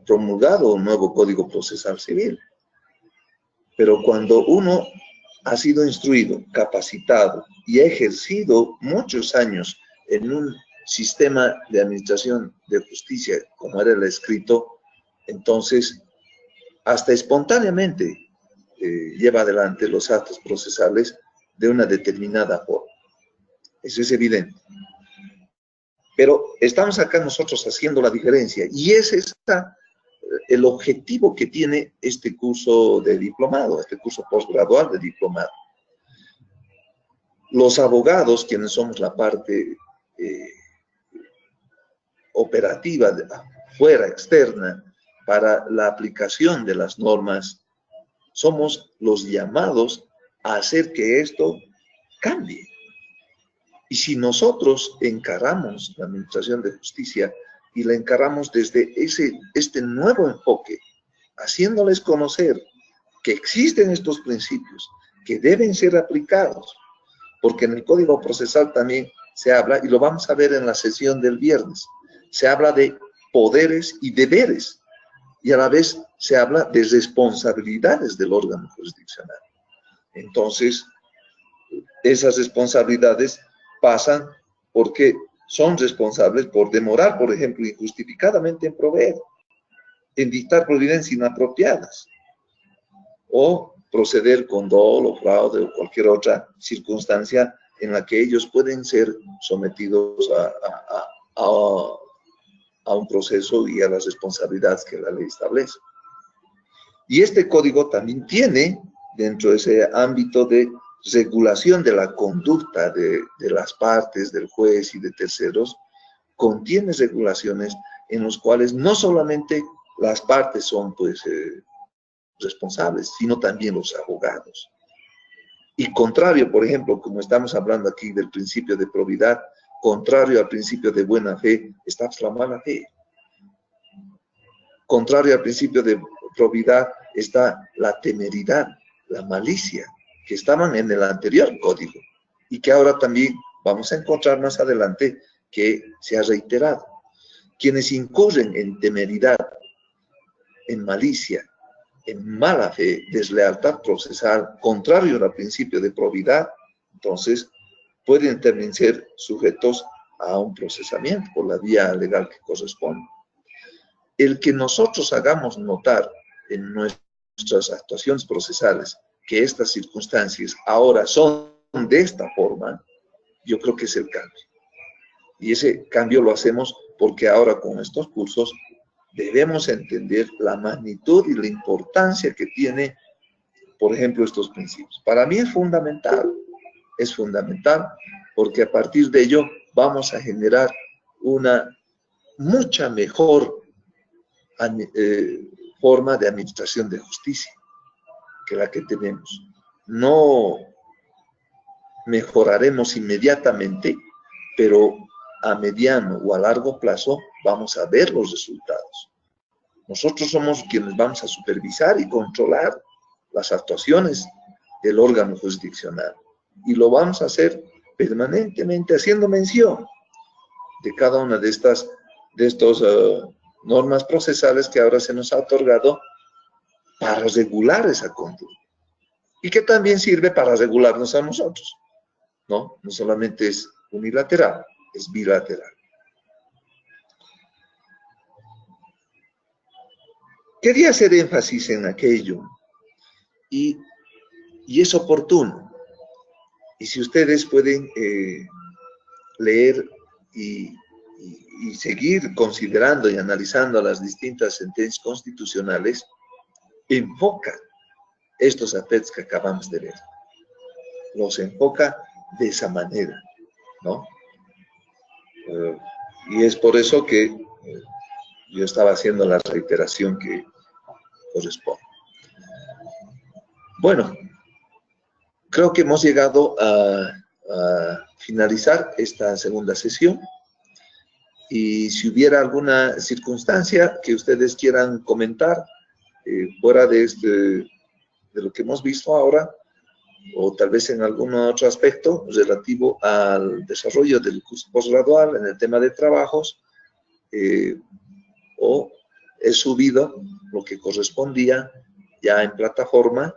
promulgado un nuevo Código Procesal Civil, pero cuando uno ha sido instruido, capacitado y ha ejercido muchos años en un sistema de administración de justicia como era el escrito, entonces hasta espontáneamente lleva adelante los actos procesales de una determinada forma. Eso es evidente. Pero estamos acá nosotros haciendo la diferencia, y ese es el objetivo que tiene este curso de diplomado, este curso postgradual de diplomado. Los abogados, quienes somos la parte operativa, fuera, externa, para la aplicación de las normas, somos los llamados a hacer que esto cambie. Y si nosotros encaramos la administración de justicia y la encaramos desde este nuevo enfoque, haciéndoles conocer que existen estos principios, que deben ser aplicados, porque en el Código Procesal también se habla, y lo vamos a ver en la sesión del viernes, se habla de poderes y deberes, y a la vez se habla de responsabilidades del órgano jurisdiccional. Entonces, esas responsabilidades pasan porque son responsables por demorar, por ejemplo, injustificadamente en proveer, en dictar providencias inapropiadas, o proceder con dolo, fraude o cualquier otra circunstancia en la que ellos pueden ser sometidos a un proceso y a las responsabilidades que la ley establece. Y este código también tiene, dentro de ese ámbito de regulación de la conducta de las partes, del juez y de terceros, contiene regulaciones en las cuales no solamente las partes son pues responsables, sino también los abogados. Y contrario, por ejemplo, como estamos hablando aquí del principio de probidad, contrario al principio de buena fe, está la mala fe. Contrario al principio de probidad está la temeridad, la malicia, que estaban en el anterior código y que ahora también vamos a encontrar más adelante que se ha reiterado. Quienes incurren en temeridad, en malicia, en mala fe, deslealtad procesal, contrario al principio de probidad, entonces pueden también ser sujetos a un procesamiento por la vía legal que corresponde. El que nosotros hagamos notar en nuestras actuaciones procesales que estas circunstancias ahora son de esta forma, yo creo que es el cambio. Y ese cambio lo hacemos porque ahora con estos cursos debemos entender la magnitud y la importancia que tiene, por ejemplo, estos principios. Para mí es fundamental porque a partir de ello vamos a generar una mucha mejor forma de administración de justicia que la que tenemos. No mejoraremos inmediatamente, pero a mediano o a largo plazo vamos a ver los resultados. Nosotros somos quienes vamos a supervisar y controlar las actuaciones del órgano jurisdiccional y lo vamos a hacer permanentemente haciendo mención de cada una de estas normas procesales que ahora se nos ha otorgado para regular esa conducta y que también sirve para regularnos a nosotros, ¿no? No solamente es unilateral, es bilateral. Quería hacer énfasis en aquello y es oportuno. Y si ustedes pueden leer y seguir considerando y analizando las distintas sentencias constitucionales, enfoca estos aspectos que acabamos de ver. Los enfoca de esa manera, ¿no? Y es por eso que yo estaba haciendo la reiteración que corresponde. Bueno, creo que hemos llegado a finalizar esta segunda sesión. Y si hubiera alguna circunstancia que ustedes quieran comentar fuera de lo que hemos visto ahora, o tal vez en algún otro aspecto relativo al desarrollo del curso posgradual en el tema de trabajos, o he subido lo que correspondía ya en plataforma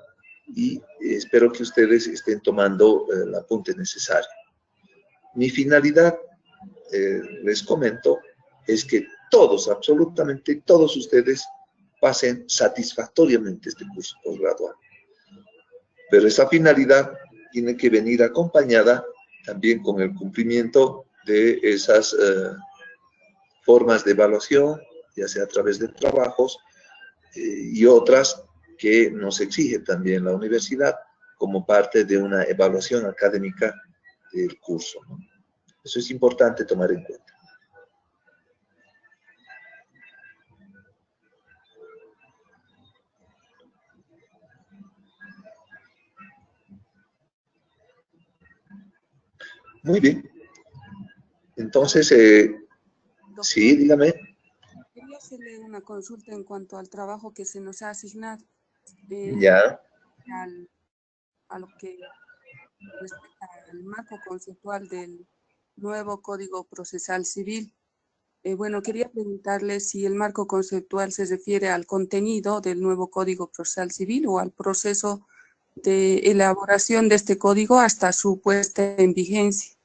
y espero que ustedes estén tomando el apunte necesario. Mi finalidad, les comento, es que todos, absolutamente todos ustedes pasen satisfactoriamente este curso posgradual. Pero esa finalidad tiene que venir acompañada también con el cumplimiento de esas formas de evaluación, ya sea a través de trabajos y otras que nos exige también la universidad como parte de una evaluación académica del curso, ¿no? Eso es importante tomar en cuenta. Muy bien. Entonces, sí, dígame. Quería hacerle una consulta en cuanto al trabajo que se nos ha asignado. Ya. A lo que respecta al marco conceptual del nuevo Código Procesal Civil. Bueno, quería preguntarle si el marco conceptual se refiere al contenido del nuevo Código Procesal Civil o al proceso de elaboración de este código hasta su puesta en vigencia.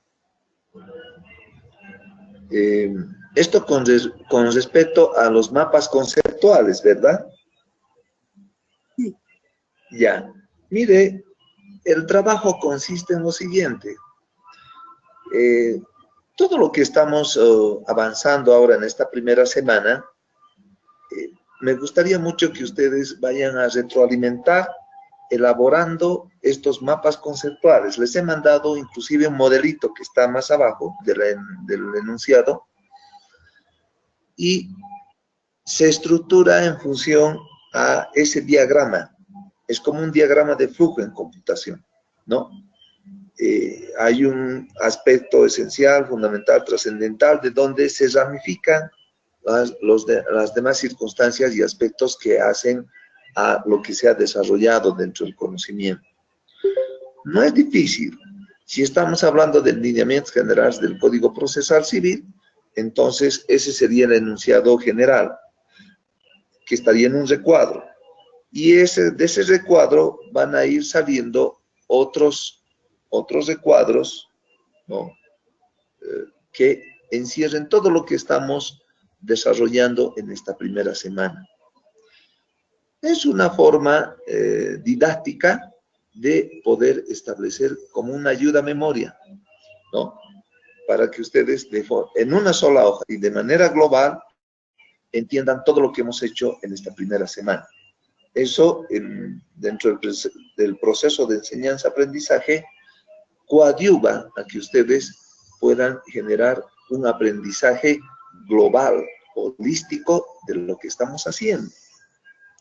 Esto con respecto a los mapas conceptuales, ¿verdad? Sí. Ya. Mire, el trabajo consiste en lo siguiente. Todo lo que estamos avanzando ahora en esta primera semana, me gustaría mucho que ustedes vayan a retroalimentar elaborando estos mapas conceptuales. Les he mandado inclusive un modelito que está más abajo del enunciado y se estructura en función a ese diagrama. Es como un diagrama de flujo en computación, ¿no? Hay un aspecto esencial, fundamental, trascendental, de donde se ramifican las demás circunstancias y aspectos que hacen a lo que se ha desarrollado dentro del conocimiento. No es difícil. Si estamos hablando de lineamientos generales del Código Procesal Civil, entonces ese sería el enunciado general, que estaría en un recuadro. Y de ese recuadro van a ir saliendo otros recuadros, ¿no? Que encierren todo lo que estamos desarrollando en esta primera semana. Es una forma didáctica de poder establecer como una ayuda a memoria, ¿no? Para que ustedes en una sola hoja y de manera global entiendan todo lo que hemos hecho en esta primera semana. Eso, dentro del proceso de enseñanza-aprendizaje, coadyuva a que ustedes puedan generar un aprendizaje global, holístico de lo que estamos haciendo,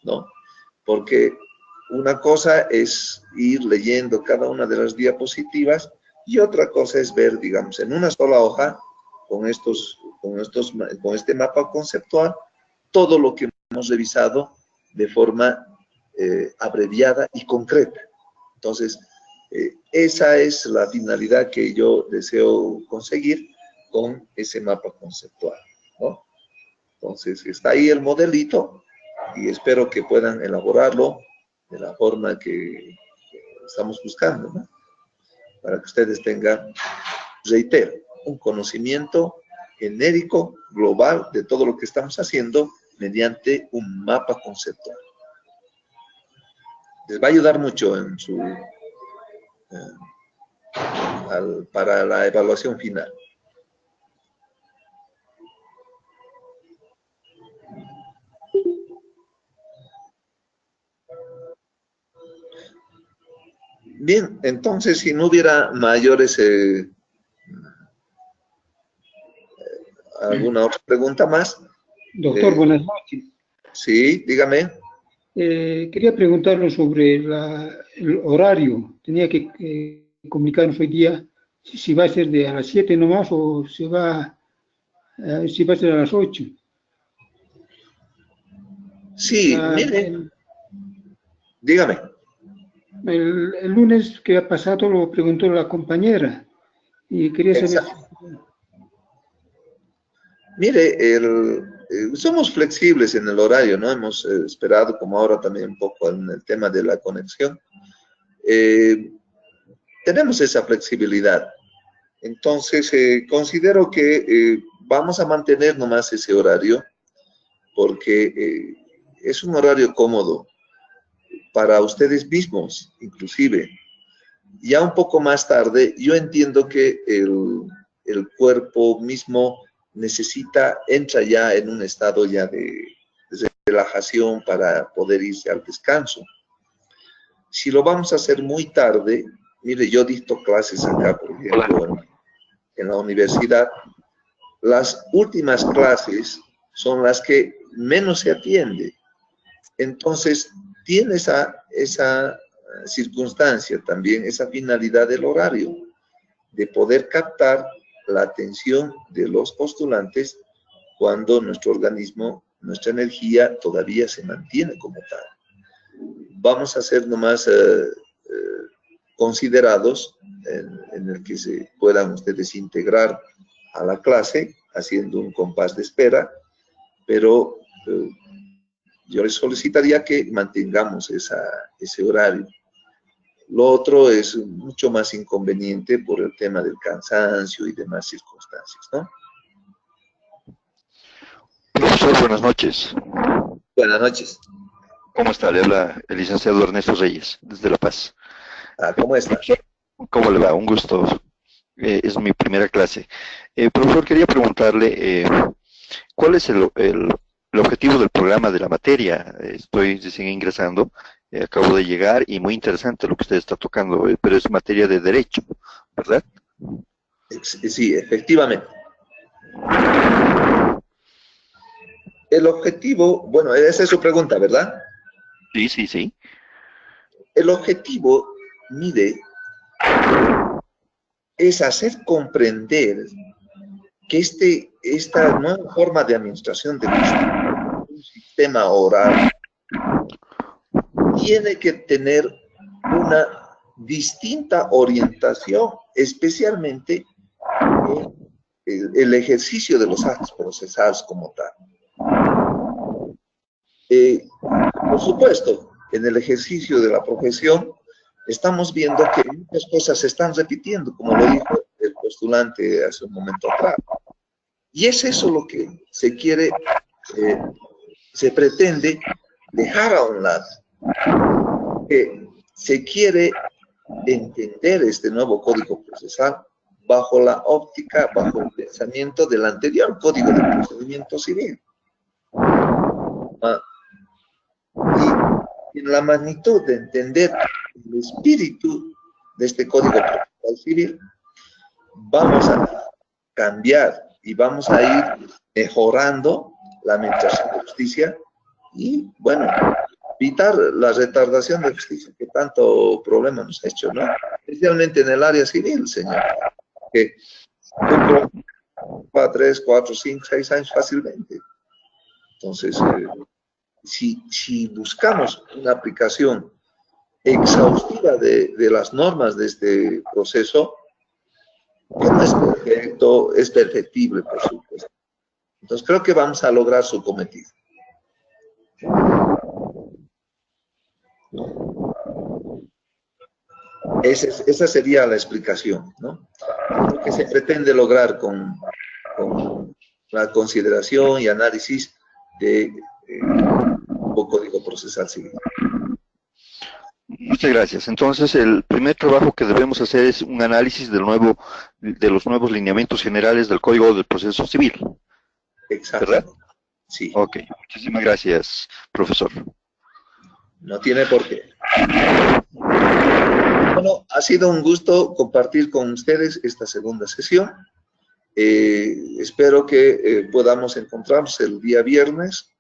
¿no? Porque una cosa es ir leyendo cada una de las diapositivas y otra cosa es ver, digamos, en una sola hoja, con este mapa conceptual, todo lo que hemos revisado de forma abreviada y concreta. Entonces, esa es la finalidad que yo deseo conseguir con ese mapa conceptual, ¿no? Entonces, está ahí el modelito y espero que puedan elaborarlo de la forma que estamos buscando, ¿no? Para que ustedes tengan, reitero, un conocimiento genérico, global, de todo lo que estamos haciendo mediante un mapa conceptual. Les va a ayudar mucho en para la evaluación final. Bien, entonces, si no hubiera mayores, alguna otra pregunta más. Doctor, buenas noches. Sí, dígame. Quería preguntarle sobre el horario. Tenía que comunicarnos hoy día si va a ser a las 7 nomás o si va a ser a las 8. Sí, mire, dígame. El lunes que ha pasado lo preguntó la compañera y quería saber. Exacto. Mire, somos flexibles en el horario, ¿no? Hemos esperado, como ahora también un poco en el tema de la conexión. Tenemos esa flexibilidad. Entonces, considero que vamos a mantener nomás ese horario porque es un horario cómodo para ustedes mismos, inclusive. Ya un poco más tarde, yo entiendo que el cuerpo mismo entra ya en un estado ya de relajación para poder irse al descanso. Si lo vamos a hacer muy tarde, mire, yo dicto clases acá, por ejemplo, en la universidad, las últimas clases son las que menos se atiende. Entonces, tiene esa circunstancia también, esa finalidad del horario, de poder captar la atención de los postulantes cuando nuestro organismo, nuestra energía todavía se mantiene como tal. Vamos a ser nomás considerados en el que se puedan ustedes integrar a la clase haciendo un compás de espera, pero yo les solicitaría que mantengamos ese horario. Lo otro es mucho más inconveniente por el tema del cansancio y demás circunstancias, ¿no? Profesor, buenas noches. Buenas noches. ¿Cómo está? Le habla el licenciado Ernesto Reyes, desde La Paz. ¿Cómo está? Profesor, ¿cómo le va? Un gusto. Es mi primera clase. Profesor, quería preguntarle, ¿cuál es el objetivo del programa de la materia? Estoy recién ingresando, acabo de llegar y muy interesante lo que usted está tocando, pero es materia de derecho, ¿verdad? Sí, efectivamente. El objetivo, bueno, esa es su pregunta, ¿verdad? Sí, sí, sí. El objetivo, mire, es hacer comprender que esta nueva forma de administración de justicia, un sistema oral, tiene que tener una distinta orientación, especialmente en el ejercicio de los actos procesales como tal. Por supuesto, en el ejercicio de la profesión, estamos viendo que muchas cosas se están repitiendo, como lo dijo el postulante hace un momento atrás. Y es eso lo que se quiere, se pretende dejar a un lado. Se quiere entender este nuevo código procesal bajo la óptica, bajo el pensamiento del anterior código de procedimiento civil. Y en la magnitud de entender el espíritu de este código procesal civil, vamos a cambiar y vamos a ir mejorando la administración de justicia y, bueno, evitar la retardación de justicia que tanto problema nos ha hecho, ¿no? Especialmente en el área civil, señor, que va 3, 4, 5, 6 años fácilmente. Entonces, si buscamos una aplicación exhaustiva de las normas de este proceso, que no es perfecto, es perfectible, por supuesto. Entonces, creo que vamos a lograr su cometido. Esa sería la explicación, ¿no? Lo que se pretende lograr con la consideración y análisis de código procesal civil. Muchas gracias. Entonces, el primer trabajo que debemos hacer es un análisis de los nuevos lineamientos generales del Código del Proceso Civil. Exacto. ¿Verdad? Sí. Ok, muchísimas gracias, profesor. No tiene por qué. Bueno, ha sido un gusto compartir con ustedes esta segunda sesión. Espero que podamos encontrarnos el día viernes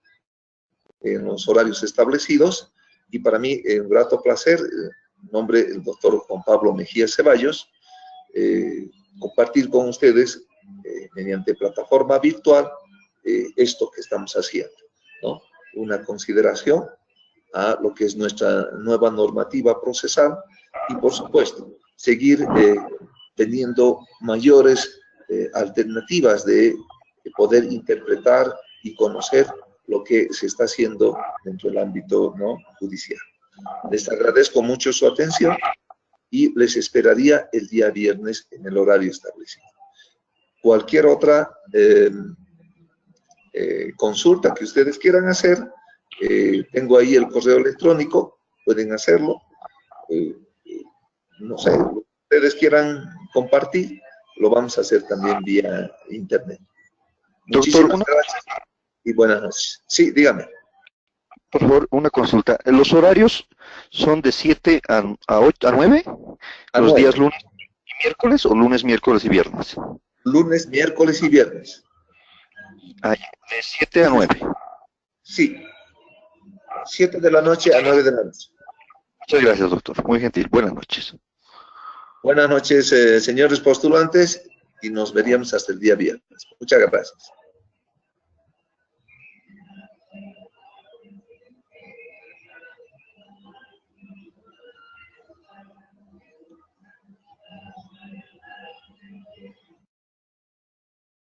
en los horarios establecidos. Y para mí, un grato placer, en nombre del doctor Juan Pablo Mejía Ceballos, compartir con ustedes mediante plataforma virtual esto que estamos haciendo, ¿no? Una consideración a lo que es nuestra nueva normativa procesal y, por supuesto, seguir teniendo mayores alternativas de poder interpretar y conocer lo que se está haciendo dentro del ámbito, ¿no?, judicial. Les agradezco mucho su atención y les esperaría el día viernes en el horario establecido. Cualquier otra consulta que ustedes quieran hacer, tengo ahí el correo electrónico, pueden hacerlo. No sé, lo que ustedes quieran compartir, lo vamos a hacer también vía internet. Muchísimas gracias y buenas noches. Sí, dígame. Por favor, una consulta. ¿Los horarios son de 7 a 9? ¿Los días lunes y miércoles o lunes, miércoles y viernes? Lunes, miércoles y viernes. Ah, de 7 a 9. Sí. 7 de la noche a 9 de la noche. Muchas gracias, doctor. Muy gentil. Buenas noches. Buenas noches, señores postulantes, y nos veríamos hasta el día viernes. Muchas gracias.